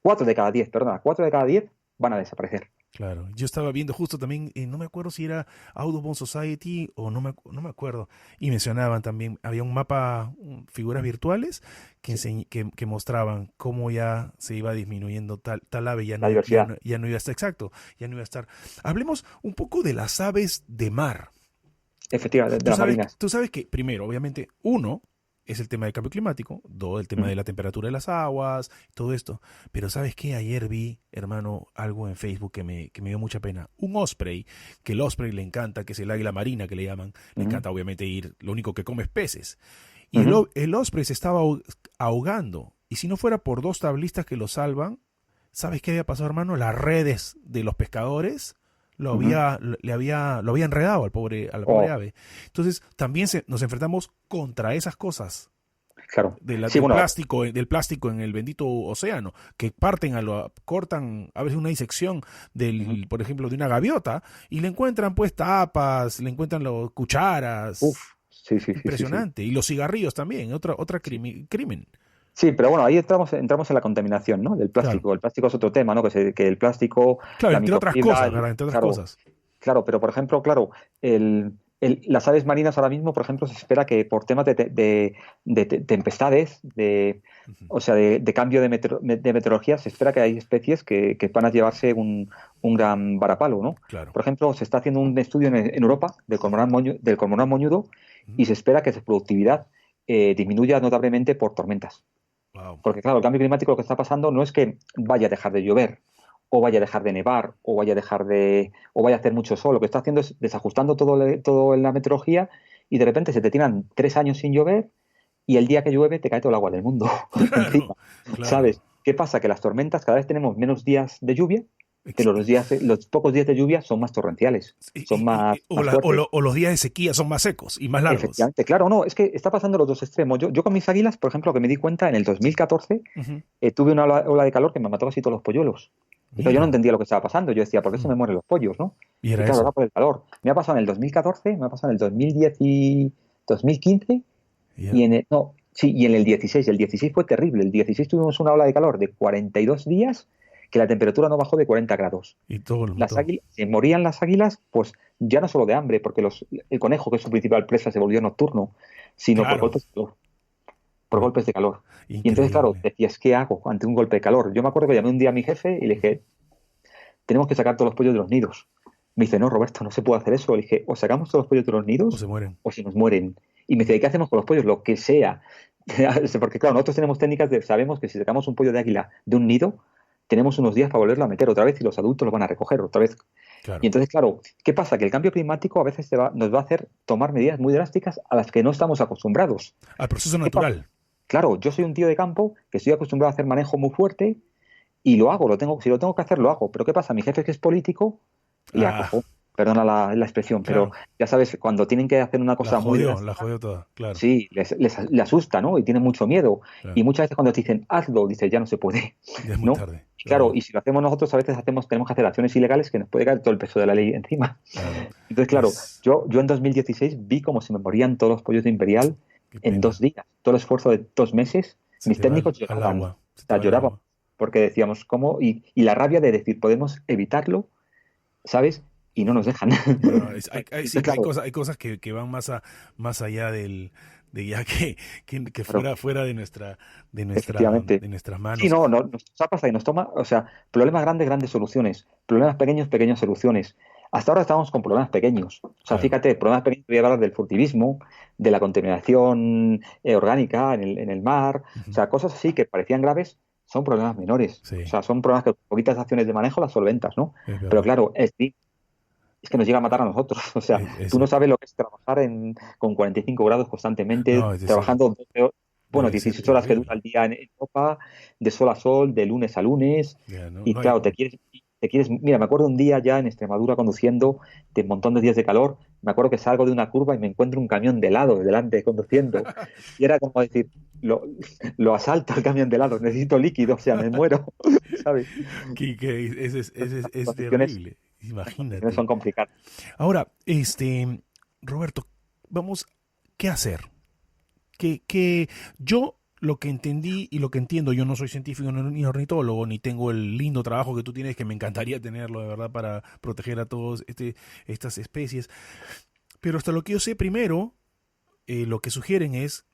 4 de cada 10, perdona, 4 de cada 10 van a desaparecer. Claro, yo estaba viendo justo también, no me acuerdo si era Audubon Society o no me acuerdo, y mencionaban también, había un mapa, figuras virtuales Sí, que mostraban cómo ya se iba disminuyendo tal ave, la diversidad, ya no iba a estar exacto, ya no iba a estar. Hablemos un poco de las aves de mar. efectivamente, de las marinas. Tú sabes que, primero, obviamente, uno es el tema del cambio climático, dos, el tema Ujú, de la temperatura de las aguas, todo esto. Pero ¿sabes qué? Ayer vi, hermano, algo en Facebook que me dio mucha pena. Un osprey, que el osprey le encanta, que es el águila marina que le llaman, le ujú, encanta obviamente ir, lo único que come es peces. Y ujú, el osprey se estaba ahogando. Y si no fuera por dos tablistas que lo salvan, ¿sabes qué había pasado, hermano? Las redes de los pescadores ujú. lo había enredado a la pobre Oh, ave. Entonces, también nos enfrentamos contra esas cosas claro. Sí, bueno, del plástico en el bendito océano, que parten cortan a veces una disección ujú. por ejemplo, de una gaviota y le encuentran pues tapas, le encuentran Uf, cucharas. sí, sí, sí, sí, sí. Impresionante. Y los cigarrillos también, otra Sí. crimen. Sí, pero bueno, ahí entramos en la contaminación, ¿no? Del Claro. plástico. El plástico es otro tema, ¿no? Que el plástico, Claro, la entre otras microfibra, cosas, ¿verdad? Entre otras claro, cosas. claro, pero por ejemplo, claro, las aves marinas ahora mismo, por ejemplo, se espera que por temas de tempestades, Ujú. o sea, de cambio de meteorología, se espera que hay especies que van a llevarse un gran varapalo, ¿no? Claro. Por ejemplo, se está haciendo un estudio en Europa del cormorán moñudo Ujú. y se espera que su productividad disminuya notablemente por tormentas. Wow. Porque claro, el cambio climático lo que está pasando no es que vaya a dejar de llover, o vaya a dejar de nevar, o vaya a hacer mucho sol. Lo que está haciendo es desajustando todo en la meteorología y de repente se te tiran 3 años sin llover y el día que llueve te cae todo el agua del mundo Claro, encima. claro. ¿Sabes? ¿Qué pasa? Que las tormentas cada vez tenemos menos días de lluvia, Ex- pero los pocos días de lluvia son más torrenciales, son más fuertes. o los días de sequía son más secos y más largos. Efectivamente, claro, no, es que está pasando los dos extremos. Yo con mis águilas, por ejemplo, que me di cuenta en el 2014, Ujú. tuve una ola de calor que me mató casi todos los polluelos. Y claro, yo no Mira. entendía lo que estaba pasando. Yo decía, ¿por qué se Mm. me mueren los pollos, no? Y Y era claro, era eso. por el calor. Me ha pasado en el 2014, me ha pasado en el 2010 y 2015 Ya. no, sí, y en el 16. El 16 fue terrible. El 16 tuvimos una ola de calor de 42 días que la temperatura no bajó de 40 grados. Y todo lo mató. Se morían las águilas, pues ya no solo de hambre, porque el conejo, que es su principal presa, se volvió nocturno, sino por Claro. golpes de calor. Por Por- golpes de calor. Y entonces, claro, Increíble. decías, ¿qué hago ante un golpe de calor? Yo me acuerdo que llamé un día a mi jefe y le Ujú. dije, tenemos que sacar todos los pollos de los nidos. Me dice, no, Roberto, no se puede hacer eso. Le dije, o sacamos todos los pollos de los O nidos se mueren. o se nos mueren. Y me dice, ¿qué hacemos con los pollos? Lo que sea. Porque claro, nosotros tenemos técnicas sabemos que si sacamos un pollo de águila de un nido, tenemos unos días para volverlo a meter otra vez y los adultos lo van a recoger otra vez. Claro. Y entonces, claro, ¿qué pasa? Que el cambio climático a veces nos va a hacer tomar medidas muy drásticas a las que no estamos acostumbrados. Al proceso ¿Qué pasa? natural. Claro, yo soy un tío de campo que estoy acostumbrado a hacer manejo muy fuerte y lo hago, si lo tengo que hacer, lo hago. Pero ¿qué pasa? Mi jefe que es político, le acojo. Perdona la expresión, claro. pero ya sabes, cuando tienen que hacer una cosa muy drástica, la jodió toda, claro. sí, le asusta, ¿no? Y tienen mucho miedo. Claro. Y muchas veces cuando te dicen, hazlo, dices, ya no se puede. Ya es muy ¿no? tarde. Claro, y si lo hacemos nosotros, a veces tenemos que hacer acciones ilegales que nos puede caer todo el peso de la ley encima. Claro. Entonces, claro, yo en 2016 vi cómo se me morían todos los pollos de Imperial en 2 días. Todo el esfuerzo de 2 meses. Mis técnicos lloraban. Lloraban porque decíamos, ¿cómo? Y la rabia de decir, podemos evitarlo, ¿sabes? Y no nos dejan. No, Claro. hay cosas que van más allá de ya que fuera de nuestras manos. Sí, no, nos pasa y nos toma, o sea, problemas grandes, grandes soluciones, problemas pequeños, pequeñas soluciones. Hasta ahora estamos con problemas pequeños. O sea, Claro. Fíjate, problemas pequeños, voy a hablar del furtivismo, de la contaminación orgánica en el mar, Uh-huh. o sea, cosas así que parecían graves, son problemas menores. Sí. O sea, son problemas que con poquitas acciones de manejo las solventas, ¿no? Pero claro, es que nos llega a matar a nosotros. O sea, tú no sabes lo que es trabajar con 45 grados constantemente, trabajando 12 horas, 18 horas que dura el día en Europa, de sol a sol, de lunes a lunes. Y claro, te quieres. Mira, me acuerdo un día ya en Extremadura conduciendo, de un montón de días de calor, me acuerdo que salgo de una curva y me encuentro un camión de helado delante conduciendo. Y era como decir, lo asalto el camión de helado, necesito líquido, o sea, me muero, ¿sabes? Es terrible. Imagínate. Son complicadas. Ahora, Roberto, ¿qué hacer? Que yo lo que entendí y lo que entiendo, yo no soy científico ni ornitólogo, ni tengo el lindo trabajo que tú tienes, que me encantaría tenerlo de verdad para proteger a todas estas especies. Pero hasta lo que yo sé, primero, lo que sugieren es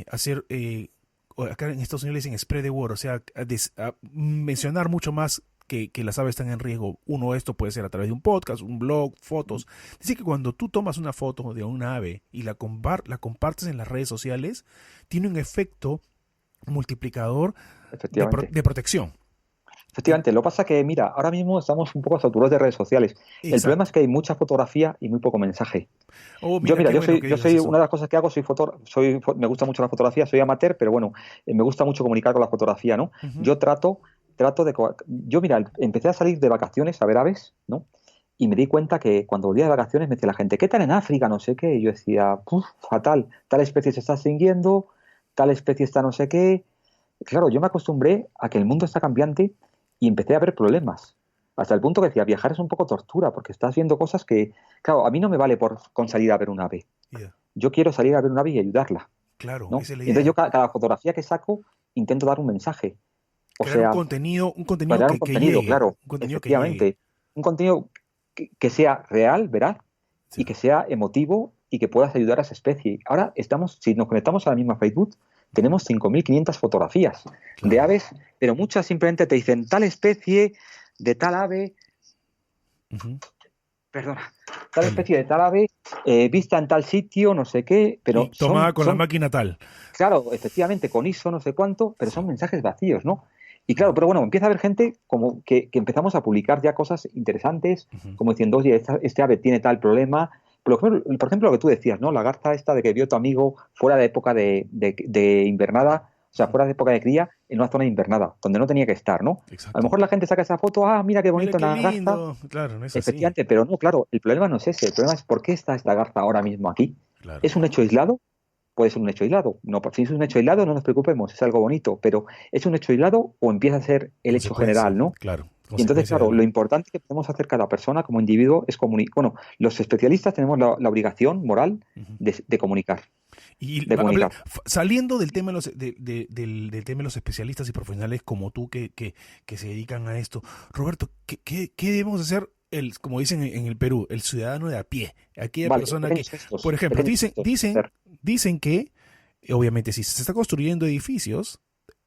hacer, acá en Estados Unidos le dicen spread the word, o sea, mencionar mucho más que las aves están en riesgo. Esto puede ser a través de un podcast, un blog, fotos. Dice que cuando tú tomas una foto de una ave y la compartes en las redes sociales, tiene un efecto multiplicador de protección. Efectivamente, lo que pasa que, mira, ahora mismo estamos un poco saturados de redes sociales. Exacto. El problema es que hay mucha fotografía y muy poco mensaje. Yo soy una de las cosas que hago, me gusta mucho la fotografía, soy amateur, pero bueno, me gusta mucho comunicar con la fotografía, ¿no? Uh-huh. Yo mira, empecé a salir de vacaciones a ver aves, ¿no? Y me di cuenta que cuando volvía de vacaciones me decía la gente, ¿qué tal en África? No sé qué. Y yo decía, fatal, tal especie se está extinguiendo, tal especie está no sé qué. Claro, yo me acostumbré a que el mundo está cambiante y empecé a ver problemas. Hasta el punto que decía, viajar es un poco tortura, porque estás viendo cosas que, claro, a mí no me vale con salir a ver un ave. Yeah. Yo quiero salir a ver un ave y ayudarla. Claro, ¿no? esa es la Y entonces idea. yo cada fotografía que saco intento dar un mensaje. Crear un contenido que llegue. Claro, Un contenido efectivamente. Que llegue. Un contenido que sea real, veraz, sí. Y que sea emotivo y que puedas ayudar a esa especie. Ahora si nos conectamos a la misma Facebook, tenemos 5.500 fotografías de aves, pero muchas simplemente te dicen tal especie de tal ave, tal especie de tal ave, vista en tal sitio, no sé qué, pero y tomada con la máquina tal. Claro, efectivamente, con ISO no sé cuánto, pero son mensajes vacíos, ¿no? Y claro, pero bueno, empieza a haber gente como que empezamos a publicar ya cosas interesantes, como diciendo, oye, este ave tiene tal problema. Por ejemplo, lo que tú decías, ¿no? La garza esta de que vio tu amigo fuera de época de invernada, o sea, fuera de época de cría, en una zona invernada, donde no tenía que estar, ¿no? Exacto. A lo mejor la gente saca esa foto, mira qué bonito, mira qué una lindo. garza. Claro, no es efectivamente, así. pero no, claro, el problema no es ese, el problema es por qué está esta garza ahora mismo aquí. Claro. ¿Es un hecho aislado? Puede ser un hecho aislado. No, si es un hecho aislado, no nos preocupemos, es algo bonito, pero ¿es un hecho aislado o empieza a ser el hecho general, ¿no? Claro. Y entonces, claro, lo importante que podemos hacer cada persona como individuo es comunicar. Bueno, los especialistas tenemos la obligación moral de comunicar. Y de comunicar. Saliendo del tema del tema de los especialistas y profesionales como tú que se dedican a esto, Roberto, ¿qué debemos hacer? Como dicen en el Perú, el ciudadano de a pie, aquella persona que, por ejemplo, dicen que, obviamente, si se está construyendo edificios,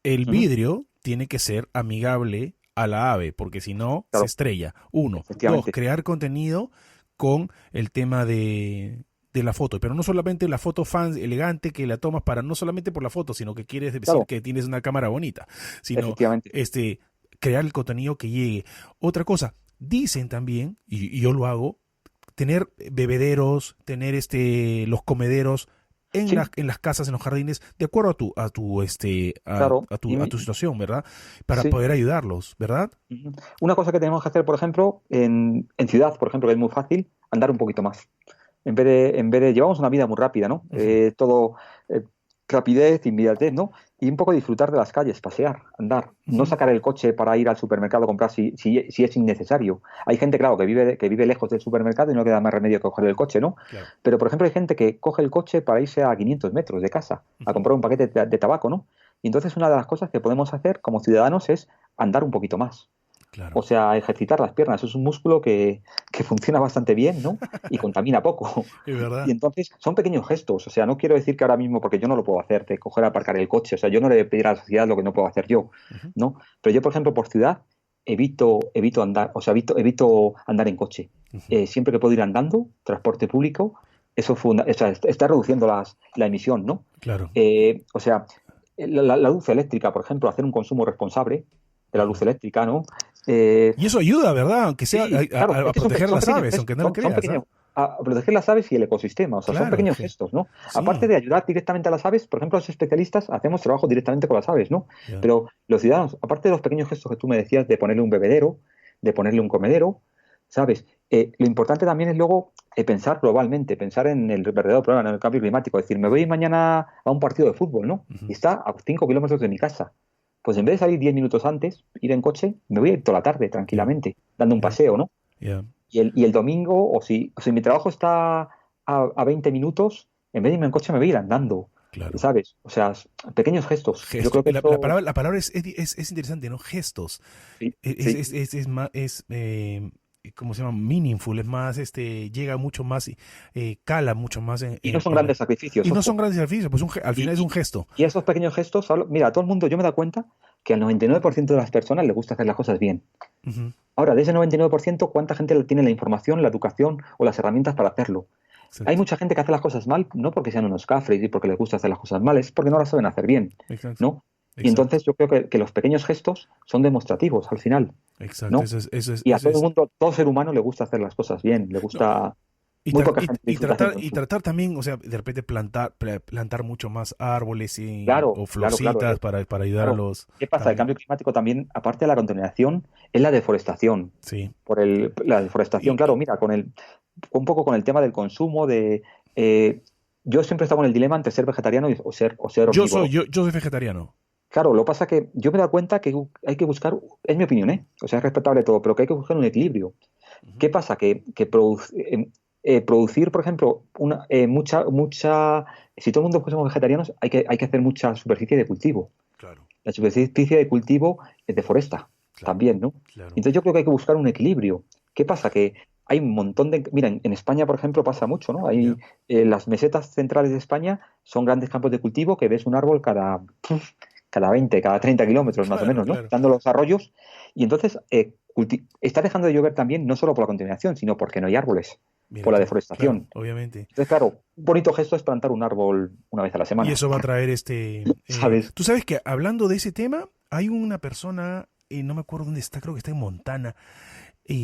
el vidrio tiene que ser amigable a la ave, porque si no, se Claro, estrella. Uno. Dos, efectivamente. crear contenido con el tema de la foto, pero no solamente la foto fan elegante que la tomas para no solamente por la foto, sino que quieres decir Claro, que tienes una cámara bonita, sino efectivamente. crear el contenido que llegue. Otra cosa, dicen también, y yo lo hago, tener bebederos, tener los comederos Sí, en las casas, en los jardines, de acuerdo claro. a tu situación, ¿verdad? Para Sí. poder ayudarlos, ¿verdad? Ujú. Una cosa que tenemos que hacer, por ejemplo, en ciudad, por ejemplo, que es muy fácil, andar un poquito más. Llevamos una vida muy rápida, ¿no? Ujú, Todo eh, rapidez, inmediatez, ¿no? Y un poco disfrutar de las calles, pasear, andar. No ujú, sacar el coche para ir al supermercado a comprar si es innecesario. Hay gente, claro, que vive lejos del supermercado y no queda más remedio que coger el coche, ¿no? claro. Pero, por ejemplo, hay gente que coge el coche para irse a 500 metros de casa a Ujú, comprar un paquete de tabaco, ¿no? Y entonces una de las cosas que podemos hacer como ciudadanos es andar un poquito más. O claro. sea, ejercitar las piernas. Es un músculo que funciona bastante bien, ¿no? Y contamina poco. Es Y verdad. entonces son pequeños gestos. O sea, no quiero decir que ahora mismo, porque yo no lo puedo hacer, de coger a aparcar el coche. O sea, yo no le voy a pedir a la sociedad lo que no puedo hacer yo, Ujú, ¿no? Pero yo, por ejemplo, por ciudad, evito andar, o sea, evito andar en coche. ujú, Siempre que puedo ir andando, transporte público, o sea, está reduciendo la emisión, ¿no? claro. O sea, la luz eléctrica, por ejemplo, hacer un consumo responsable de la luz Ujú. eléctrica, ¿no? Eh, Y eso ayuda, ¿verdad? Aunque sea sí, claro, es a que son, proteger son las pequeños aves, gestos, aunque no lo son creas, ¿ah? pequeños, a proteger las aves y el ecosistema, o sea, son Claro, es pequeños que gestos, ¿no? Aparte sí. de ayudar directamente a las aves, por ejemplo, los especialistas hacemos trabajo directamente con las aves, ¿no? Ya. Pero los ciudadanos, aparte de los pequeños gestos que tú me decías de ponerle un bebedero, de ponerle un comedero, ¿sabes? Lo importante también es luego pensar globalmente, pensar en el verdadero problema, en el cambio climático, es decir, me voy mañana a un partido de fútbol, ¿no? Y Ujú, está a 5 kilómetros de mi casa. Pues en vez de salir 10 minutos antes, ir en coche, me voy a ir toda la tarde ya, tranquilamente, dando un ya, paseo, ¿no? ya, Y el domingo, o si mi trabajo está a 20 minutos, en vez de irme en coche me voy a ir andando, claro. ¿sabes? O sea, pequeños gestos. Yo Gesto. creo que eso, La palabra es interesante, ¿no? Gestos. sí, sí. Es más, ¿cómo se llama? Meaningful, es más, llega mucho más, cala mucho más Y no son grandes y sacrificios, no son ojo. grandes sacrificios, pues al final Y, es un y- gesto. y esos pequeños gestos, mira, a todo el mundo yo me he dado cuenta que al 99% de las personas les gusta hacer las cosas bien. Ujú, Ahora, de ese 99%, ¿cuánta gente tiene la información, la educación o las herramientas para hacerlo? Hay exacto, mucha gente que hace las cosas mal, no porque sean unos cafres y porque les gusta hacer las cosas mal, es porque no las saben hacer bien, exacto, ¿no? Y exacto, entonces yo creo que los pequeños gestos son demostrativos al final, exacto. ¿no? Y a todo el mundo, todo ser humano le gusta hacer las cosas bien, le No, gusta, muy poca gente disfruta haciendo y eso. tratar también, o sea, de repente plantar mucho más árboles Claro, o claro, claro, florcitas para ayudar a claro. los ¿Qué pasa? El también. cambio climático también, aparte de la contaminación, es la deforestación. Sí. La deforestación, Y, claro, mira, un poco con el tema del consumo, eh, yo siempre he estado con el dilema entre ser vegetariano o ser omnívoro. yo soy vegetariano. Claro, lo que pasa es que yo me he dado cuenta que hay que buscar, es mi opinión, ¿eh? O sea, es respetable todo, pero que hay que buscar un equilibrio. Ujú, ¿Qué pasa? Que producir, por ejemplo, si todo el mundo fuésemos vegetarianos, hay que hacer mucha superficie de cultivo. claro, La superficie de cultivo deforesta claro, también, ¿no? claro. Entonces yo creo que hay que buscar un equilibrio. ¿Qué pasa? Que hay un montón de... Mira, en España, por ejemplo, pasa mucho, ¿no? Ya. Las mesetas centrales de España son grandes campos de cultivo que ves un árbol cada 20, cada 30 kilómetros más o Claro, menos, ¿no? claro. Dando los arroyos. Y entonces está dejando de llover también, no solo por la contaminación, sino porque no hay árboles, Mira por la tú, claro, deforestación. obviamente. Entonces, claro, un bonito gesto es plantar un árbol una vez a la Y semana, eso va a traer ¿sabes? tú sabes que hablando de ese tema, hay una persona, no me acuerdo dónde está, creo que está en Montana.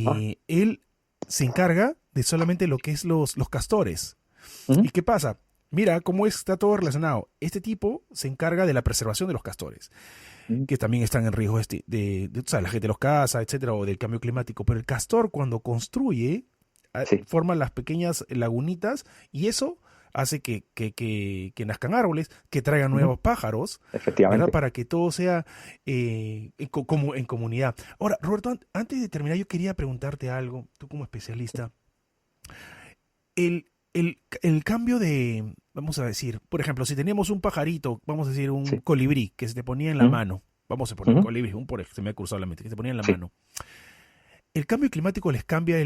Ah, Él se encarga de solamente lo que es los castores. ujú, ¿Y qué pasa? Mira cómo está todo relacionado. Este tipo se encarga de la preservación de los castores, ujú, que también están en riesgo o sea, la gente los caza, etcétera, o del cambio climático. Pero el castor cuando construye, sí, forma las pequeñas lagunitas y eso hace que nazcan árboles, que traigan ujú, nuevos pájaros, ¿verdad? efectivamente. Para que todo sea como en comunidad. Ahora, Roberto, antes de terminar, yo quería preguntarte algo, tú como especialista. El cambio vamos a decir, por ejemplo, si teníamos un pajarito, vamos a decir un Sí. colibrí, que se te ponía en la Ujú, mano, vamos a poner ujú, colibrí, se me ha cruzado la mente, que se te ponía en la sí. mano. El cambio climático les cambia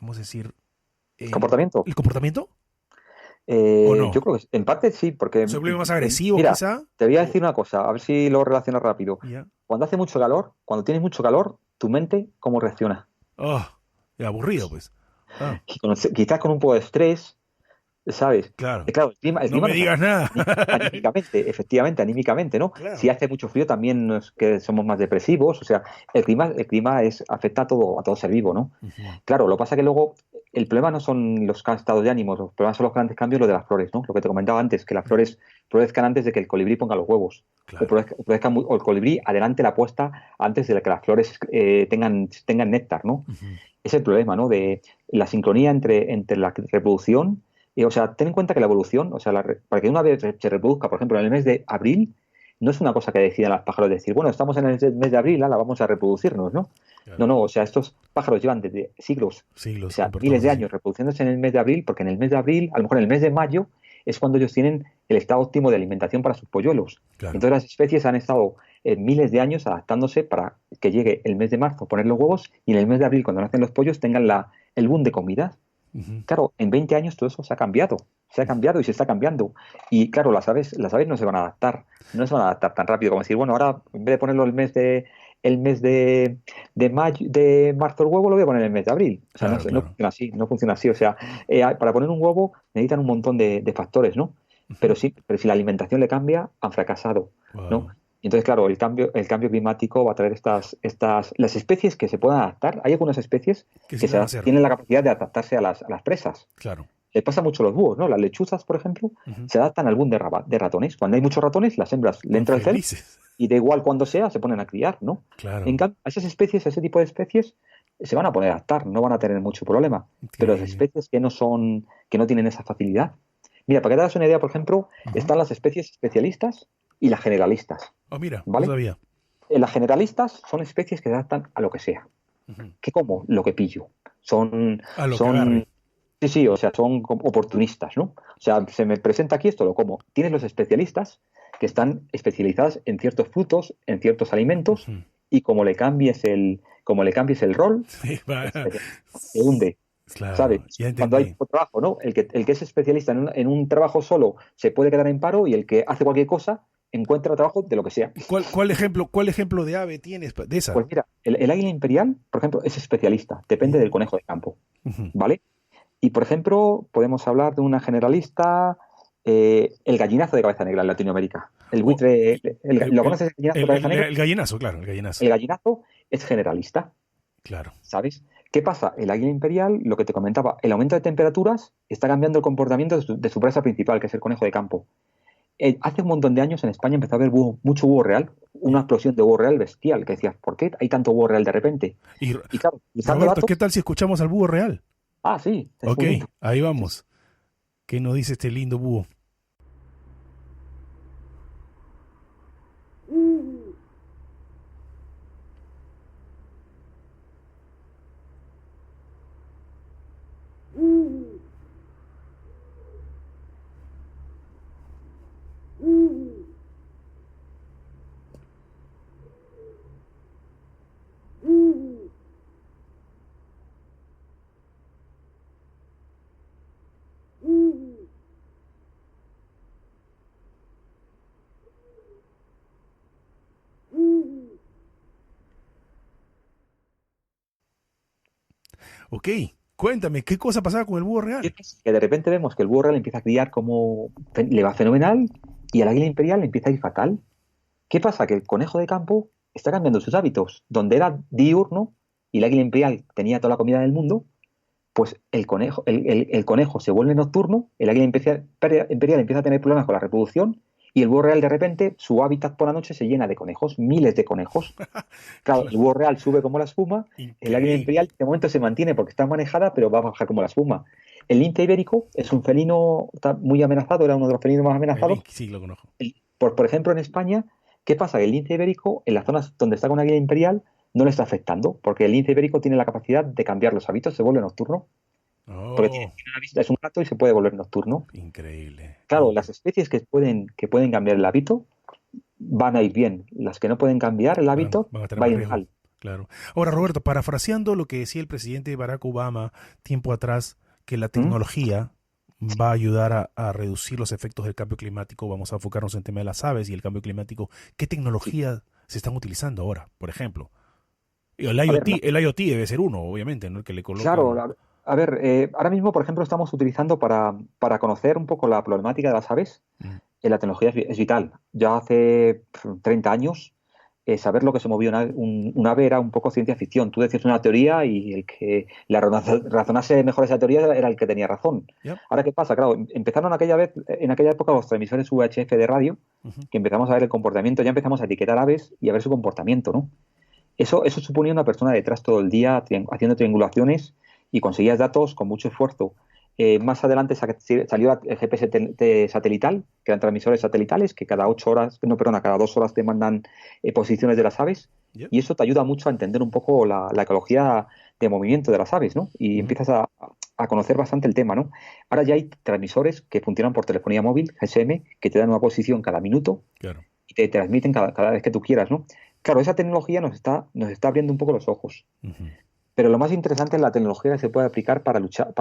vamos a decir, ¿Comportamiento? el comportamiento. ¿O no? Yo creo que en parte sí, porque, ¿Se vuelven más agresivos mira, quizá? te voy a decir una cosa, a ver si lo relacionas rápido. Ya. Cuando hace mucho calor, cuando tienes mucho calor, tu mente, ¿cómo reacciona? Oh, aburrido, pues. Ah, Quizás con un poco de estrés, ¿sabes? claro. Claro, el No clima me nos digas afecta nada. anímicamente, efectivamente, anímicamente, ¿no? Si Claro. hace mucho frío también es que somos más depresivos, o sea, el clima afecta a todo ser vivo, ¿no? Ujú. Claro, lo que pasa que luego el problema no son los estados de ánimo, los problemas son los grandes cambios, lo de las flores, ¿no? Lo que te comentaba antes, que las Ya, flores florezcan antes de que el colibrí ponga los huevos, claro. o el colibrí adelante la puesta antes de que las flores tengan néctar, ¿no? Ujú. Es el problema, ¿no? De la sincronía entre la reproducción. O sea, ten en cuenta que la evolución, o sea, para que una vez se reproduzca, por ejemplo, en el mes de abril, no es una cosa que decidan los pájaros decir, bueno, estamos en el mes de abril, la vamos a reproducirnos, ¿no? No, Claro. no, o sea, estos pájaros llevan desde siglos, o Siglos sea, miles comportándose de así. años reproduciéndose en el mes de abril, porque en el mes de abril, a lo mejor en el mes de mayo, es cuando ellos tienen el estado óptimo de alimentación para sus polluelos. Claro. Entonces las especies han estado miles de años adaptándose para que llegue el mes de marzo, poner los huevos, y en el mes de abril, cuando nacen los pollos, tengan el boom de comida. Ujú. Claro, en 20 años todo eso se ha cambiado y se está cambiando. Y claro, las aves no se van a adaptar, no se van a adaptar tan rápido como decir, bueno, ahora en vez de ponerlo el mes de mayo, de marzo el huevo, lo voy a poner en el mes de abril. O sea, no, Claro, no claro. funciona así, no funciona así. O sea, para poner un huevo necesitan un montón de factores, ¿no? Ujú. Pero si la alimentación le cambia, han fracasado, ¿no? Wow. Y entonces, claro, el cambio climático va a traer las especies que se puedan adaptar. Hay algunas especies ¿Qué que sí van a hacer? tienen la capacidad de adaptarse a las presas. Claro. Le pasa mucho a los búhos, ¿no? Las lechuzas, por ejemplo, Ujú. se adaptan al boom de ratones. Cuando hay muchos ratones, las hembras le Están entra el celo felices. y da igual cuando sea, se ponen a criar, ¿no? En Claro. cambio, a esas especies, a ese tipo de especies, se van a poner a adaptar, no van a tener mucho problema. Pero las Increíble. especies que no tienen esa facilidad. Mira, para que te hagas una idea, por ejemplo, Ujú. están las especies especialistas y las generalistas, Oh, mira, no ¿vale? sabía. Las generalistas son especies que se adaptan a lo que sea. Ujú. ¿Qué como? Lo que pillo. Son, A lo que son agarre. Sí, sí, o sea, son como oportunistas, ¿no? O sea, se me presenta aquí esto, lo como. Tienes los especialistas que están especializados en ciertos frutos, en ciertos alimentos, Ujú. y como le cambies el rol, Sí, el va. especialista se hunde, ¿sabes? Claro, ya Cuando hay entendí. poco trabajo, ¿no? El que es especialista en un trabajo solo se puede quedar en paro y el que hace cualquier cosa encuentra trabajo de lo que sea. ¿Cuál ejemplo de ave tienes de esa? Pues mira, el águila imperial, por ejemplo, es especialista, depende Ya. del conejo de campo, Ujú. ¿vale? Y, por ejemplo, podemos hablar de una generalista, el gallinazo de cabeza negra en Latinoamérica. El O- buitre, y- el, ¿lo el- conoces, el gallinazo de el- cabeza el- negra? el gallinazo, claro, el gallinazo. El gallinazo es generalista, Claro. ¿sabes? ¿Qué pasa? El águila imperial, lo que te comentaba, el aumento de temperaturas está cambiando el comportamiento de su presa principal, que es el conejo de campo. Hace un montón de años en España empezó a haber mucho búho real, una Y, explosión de búho real bestial, que decías, ¿por qué hay tanto búho real de repente? y, Y claro, utilizando Roberto, ¿qué datos, tal si escuchamos al búho real? sí, es Ok, muy lindo. ahí Sí, vamos. ¿Qué nos dice este lindo búho? Ok, cuéntame, ¿qué cosa pasaba con el búho real? que de repente vemos que el búho real empieza a criar como le va fenomenal y al águila imperial le empieza a ir fatal. ¿Qué pasa? Que el conejo de campo está cambiando sus hábitos. Donde era diurno y el águila imperial tenía toda la comida del mundo, pues el conejo se vuelve nocturno, el águila imperial empieza a tener problemas con la reproducción y el búho real de repente su hábitat por la noche se llena de conejos, miles de conejos. Claro, el Claro, búho real sube como la espuma, el águila imperial increíble. de momento se mantiene porque está manejada, pero va a bajar como la espuma. El lince ibérico es un felino muy amenazado, era uno de los felinos más El amenazados. link, sí, lo conozco. Por ejemplo, en España, ¿qué pasa? El lince ibérico, en las zonas donde está con águila imperial, no le está afectando, porque el lince ibérico tiene la capacidad de cambiar los hábitos, se vuelve nocturno, porque tiene Oh, una vista, es un gato y se puede volver nocturno. increíble. Claro, las especies que pueden cambiar el hábito van a ir bien, las que no pueden cambiar el Van, hábito van a tener va a más ir riesgo, mal. claro. Ahora, Roberto, parafraseando lo que decía el presidente Barack Obama tiempo atrás, que la ¿Mm? tecnología va a ayudar a reducir los efectos del cambio climático. Vamos a enfocarnos en el tema de las aves y el cambio climático. ¿Qué Sí. tecnología se están utilizando ahora, por ejemplo? A ver, El IoT debe ser uno, obviamente, ¿no? El que le claro, colocan. a ver, ahora mismo, por ejemplo, estamos utilizando para conocer un poco la problemática de las aves, Mm, la tecnología es vital. Ya hace 30 años, saber lo que se movió un ave era un poco ciencia ficción. Tú decías una teoría y el que razonase mejor esa teoría era el que tenía razón. ya, Ahora, ¿qué pasa? Claro, empezaron en aquella época los transmisores VHF de radio, ujú, que empezamos a ver el comportamiento, ya empezamos a etiquetar aves y a ver su comportamiento, ¿no? Eso suponía una persona detrás todo el día haciendo triangulaciones y conseguías datos con mucho esfuerzo. Más adelante salió el GPS satelital, que eran transmisores satelitales que cada 8 horas, no, perdona, cada 2 horas te mandan posiciones de las aves, ya, y eso te ayuda mucho a entender un poco la ecología de movimiento de las aves, ¿no? Y ujú, empiezas a conocer bastante el tema, ¿no? Ahora ya hay transmisores que funcionan por telefonía móvil, GSM, que te dan una posición cada minuto claro. y te transmiten cada vez que tú quieras, ¿no? Claro, esa tecnología nos está abriendo un poco los ojos. Ujú, Pero lo más interesante es la tecnología que se puede aplicar para luchar,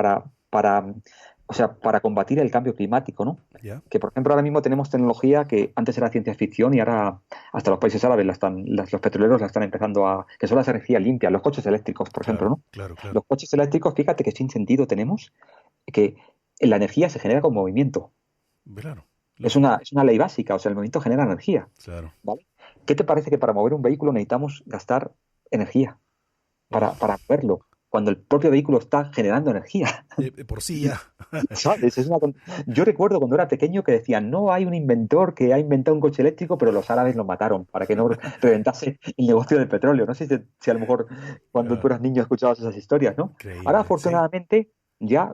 o sea, para combatir el cambio climático, ¿no? ya, Que, por ejemplo, ahora mismo tenemos tecnología que antes era ciencia ficción y ahora hasta los países árabes, los petroleros la están empezando que son las energías limpias, los coches eléctricos, por ejemplo, claro, ¿no? claro, claro. Los coches eléctricos, fíjate que sin sentido tenemos que la energía se genera con movimiento. Claro, Es lógico, una ley básica, o sea, el movimiento genera energía, claro. ¿vale? ¿Qué te parece que para mover un vehículo necesitamos gastar energía para Oh, moverlo, cuando el propio vehículo está generando energía? por sí ya. ¿Sabes? Yo recuerdo cuando era pequeño que decían, no hay un inventor que ha inventado un coche eléctrico, pero los árabes lo mataron para que no reventase el negocio del petróleo. No sé si a lo mejor cuando tú Ah, eras niño escuchabas esas historias, ¿no? Ahora, increíble, sí. afortunadamente, ya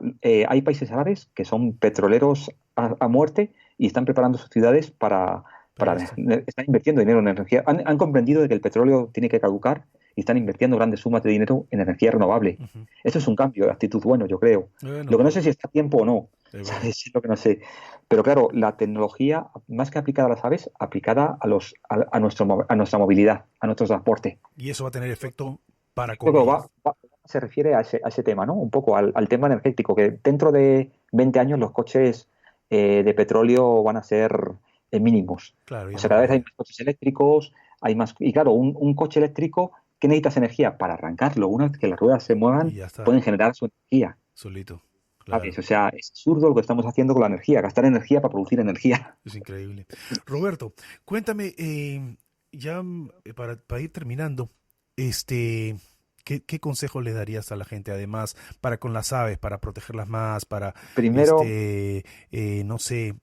hay países árabes que son petroleros a muerte y están preparando sus ciudades Para para esto. están invirtiendo dinero en energía. Han comprendido de que el petróleo tiene que caducar y están invirtiendo grandes sumas de dinero en energía renovable. Ujú. Eso es un cambio de actitud bueno, yo creo. Bueno, Lo que no sé si está a tiempo o no, es verdad. ¿sabes? Es lo que no sé. Pero claro, la tecnología, más que aplicada a las aves, aplicada a nuestra movilidad, a nuestro transporte. Y eso va a tener efecto para Yo creo que comida. se refiere a ese tema, ¿no? Un poco al tema energético, que dentro de 20 años los coches de petróleo van a ser mínimos. Claro, O ya sea, no va cada a vez hay haber. más coches eléctricos, hay más. Y claro, un coche eléctrico, ¿qué necesitas energía? Para arrancarlo. Una vez que las ruedas se Y muevan, ya está, pueden generar su energía. solito. ¿Sabes? Claro, O sea, es absurdo lo que estamos haciendo con la energía, gastar energía para producir energía. es increíble. Roberto, cuéntame, ya para ir terminando, este, ¿qué consejo le darías a la gente además para con las aves, para protegerlas más, para, Primero, no sé,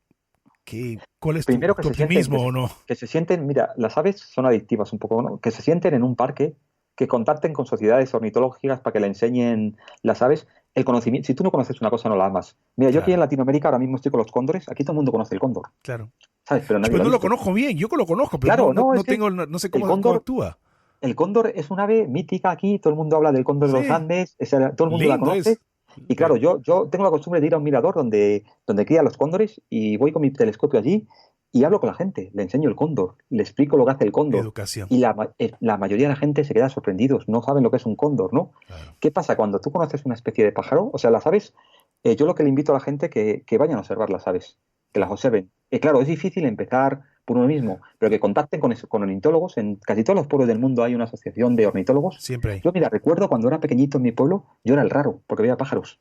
cuál es primero tu optimismo o no? que se sienten, mira, las aves son adictivas un poco, ¿no? Que se sienten en un parque, que contacten con sociedades ornitológicas para que le enseñen las aves el conocimiento. Si tú no conoces una cosa, no la amas. Mira, yo aquí en Claro, Latinoamérica ahora mismo estoy con los cóndores, aquí todo el mundo conoce el cóndor, claro. ¿sabes? Pero nadie Pero lo ha no lo visto. conozco bien, yo lo conozco, pero Claro, no, es no que tengo, no sé el cómo cóndor, actúa. el cóndor es un ave mítica aquí, todo el mundo habla del cóndor de los Sí, Andes, todo el mundo la lindo conoce. es. Y claro, Pero, yo tengo la costumbre de ir a un mirador donde crían los cóndores y voy con mi telescopio allí y hablo con la gente, le enseño el cóndor, le explico lo que hace el cóndor. educación, Y la mayoría de la gente se queda sorprendidos, no saben lo que es un cóndor, ¿no? claro. ¿Qué pasa cuando tú conoces una especie de pájaro? O sea, las aves, yo lo que le invito a la gente que vayan a observar las aves, que las Claro, observen. Claro, es difícil empezar por uno mismo, pero que contacten con ornitólogos. En casi todos los pueblos del mundo hay una asociación de ornitólogos. siempre hay. Yo, mira, recuerdo cuando era pequeñito en mi pueblo, yo era el raro, porque veía pájaros,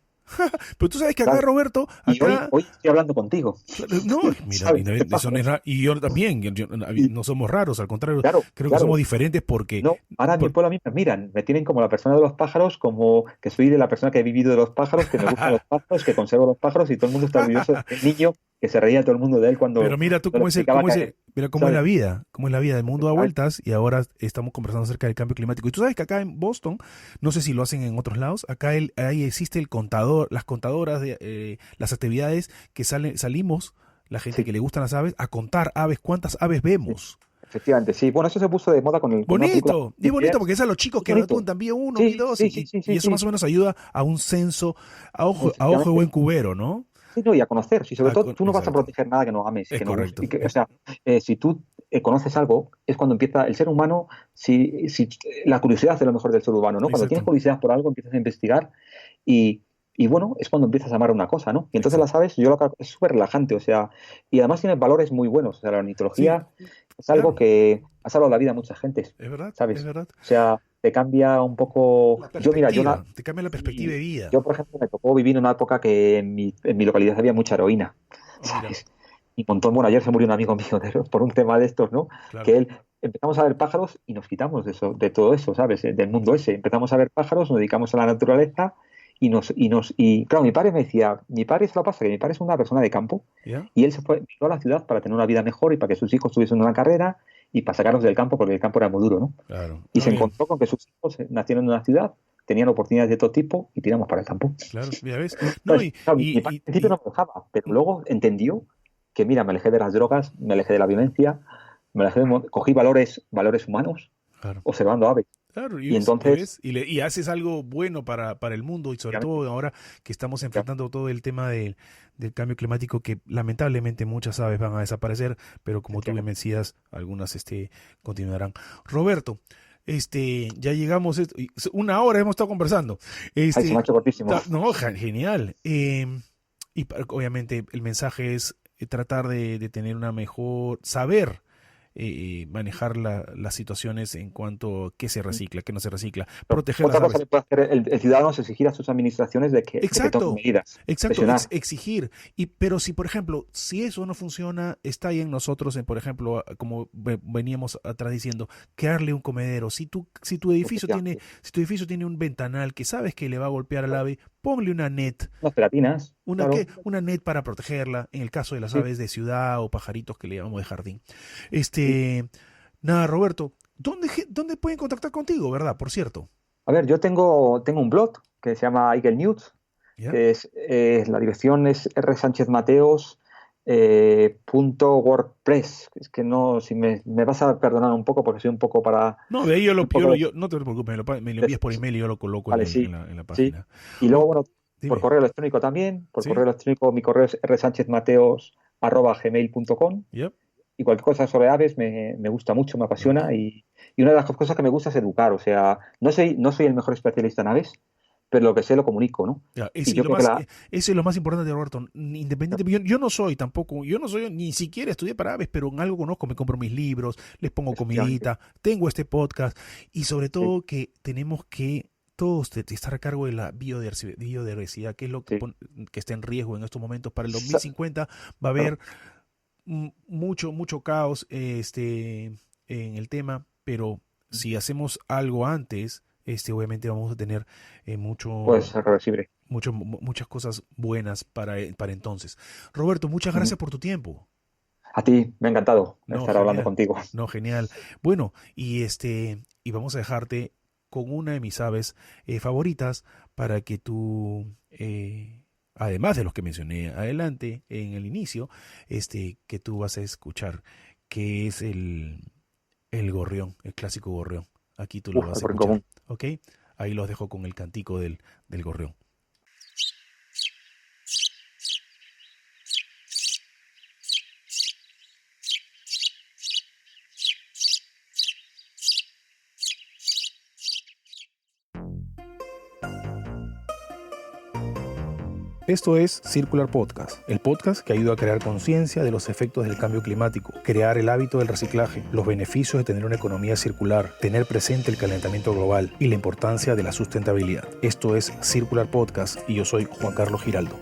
Pero tú sabes que acá, ¿sabes? Roberto, Y hoy, acá, hoy estoy hablando contigo, claro, no, mira, ¿sabes? De eso no es pájaros. y yo también, Y no somos raros, al contrario, claro, creo que somos claro. diferentes porque, No, ahora en mi por- pueblo a mí me miran, me tienen como la persona de los pájaros, como que soy de la persona que he vivido de los pájaros, que me gustan los pájaros, que conservo los pájaros y todo el mundo está orgulloso de aquel niño que se reía todo el mundo de él pero cuando, mira tú cuando le explicaba que, mira ¿sabes? cómo es la vida, el mundo da vueltas y ahora estamos conversando acerca del cambio climático. Y tú sabes que acá en Boston, no sé si lo hacen en otros lados, acá ahí existe el contador, las contadoras de las actividades que salimos, la gente Sí, que le gustan las aves, a contar aves, cuántas aves sí, vemos. efectivamente, sí. Bueno, eso se puso de moda con una película. Y es bonito porque es a los chicos Es que bonito. apuntan, vi uno, vi Sí, dos, sí, sí, sí, y sí, eso sí, más o menos ayuda a un censo, a ojo de efectivamente. buen cubero, ¿no? Sí, no, y a conocer. Sí, sobre todo, tú no vas a Exacto, proteger nada que no ames y es que no guste. correcto. O sea, si tú conoces algo, es cuando empieza el ser humano, si la curiosidad es lo mejor del ser humano, ¿no? Cuando tienes Exacto. curiosidad por algo, empiezas a investigar y Y bueno, es cuando empiezas a amar una cosa, ¿no? Y entonces Exacto. las aves, es súper relajante, o sea, y además tiene valores muy buenos. O sea, la Sí, ornitología es algo claro, que ha salvado la vida a mucha gente, es verdad, es ¿sabes? verdad. O sea, te cambia un poco. La Yo, mira, perspectiva, te cambia la perspectiva de sí, vida. yo, por ejemplo, me tocó vivir en una época que en mi localidad había mucha heroína, Oh, mira, ¿sabes? Y un montón, bueno, ayer se murió un amigo mío por un tema de estos, ¿no? claro. Que él empezamos a ver pájaros y nos quitamos de eso, de todo eso, ¿sabes? Del mundo ese. Empezamos a ver pájaros, nos dedicamos a la naturaleza y claro, mi padre me decía, mi padre se lo pasa, que mi padre es una persona de campo ¿Ya? y él se fue a la ciudad para tener una vida mejor y para que sus hijos tuviesen una carrera y para sacarlos del campo porque el campo era muy duro, ¿no? Claro. Y Ah, se bien, encontró con que sus hijos nacieron en una ciudad, tenían oportunidades de todo tipo y tiramos para el campo. claro, ya ves. No, Entonces, claro, mi padre al principio no me dejaba, pero luego entendió que, mira, me alejé de las drogas, me alejé de la violencia, cogí valores humanos claro. observando aves. Claro, Y y entonces, ves, y haces algo bueno para el mundo y sobre obviamente, todo ahora que estamos ya, enfrentando todo el tema del cambio climático que lamentablemente muchas aves van a desaparecer, pero como tú bien efectivamente. decías, algunas continuarán. Roberto, ya llegamos, una hora hemos estado conversando. Ay, se me ha hecho cortísimo. No, genial. Obviamente el mensaje es tratar de tener una mejor, saber manejar las situaciones en cuanto a qué se recicla, qué no se recicla, proteger las Otra cosa aves. que puede hacer el ciudadano es exigir a sus administraciones de que tomen Exacto, medidas, exacto, presionar. exigir. Pero si, por ejemplo, si eso no funciona, está ahí en nosotros, por ejemplo, como veníamos atrás diciendo, crearle un comedero. Si tu edificio tiene, Efectivamente. si tu edificio tiene un ventanal que sabes que le va a golpear al ave, ponle una net. Unas pegatinas, ¿Una claro. qué? Una net para protegerla, en el caso de las Sí, aves de ciudad o pajaritos que le llamamos de jardín. sí. Este, nada, Roberto, ¿dónde pueden contactar contigo, verdad? Por cierto. A ver, yo tengo un blog que se llama Eagle News, ¿Ya? que la dirección es rsanchezmateos .wordpress. Es que no, si me vas a perdonar un poco porque soy un poco para No, de ahí yo un poco no te preocupes, me lo de- envías por email y yo lo coloco vale, sí, en la sí. página. Y luego, Ok, bueno, por dime, correo electrónico también, por ¿sí? correo electrónico, mi correo es rsanchezmateos@gmail.com. ¿Ya? Y cualquier cosa sobre aves me gusta mucho, me Ok. apasiona y una de las cosas que me gusta es educar. O sea, no soy el mejor especialista en aves, pero lo que sé lo comunico, ¿no? Ya, Y yo creo que eso es lo más importante, Roberto. Independiente, yo no soy tampoco, yo no soy, ni siquiera estudié para aves, pero en algo conozco, me compro mis libros, les pongo efectivamente, comidita, tengo este podcast y sobre sí, todo que tenemos que todos estar a cargo de la biodiversidad, que es lo sí. que está en riesgo en estos momentos. Para el Sa- 2050 va a claro, haber mucho caos en el tema, pero si hacemos algo antes, obviamente vamos a tener pues reversible. muchas cosas buenas para entonces. Roberto, muchas Ujú. gracias por tu tiempo. A ti, me ha encantado No, estar hablando genial. contigo. No, genial. Bueno, y vamos a dejarte con una de mis aves favoritas para que tú, además de los que mencioné adelante en el inicio, que tú vas a escuchar, que es el gorrión, el clásico gorrión. Aquí tú lo Uf, vas a algo en escuchar, común. ¿ok? Ahí los dejo con el cantico del gorrión. Esto es Circular Podcast, el podcast que ayuda a crear conciencia de los efectos del cambio climático, crear el hábito del reciclaje, los beneficios de tener una economía circular, tener presente el calentamiento global y la importancia de la sustentabilidad. Esto es Circular Podcast y yo soy Juan Carlos Giraldo.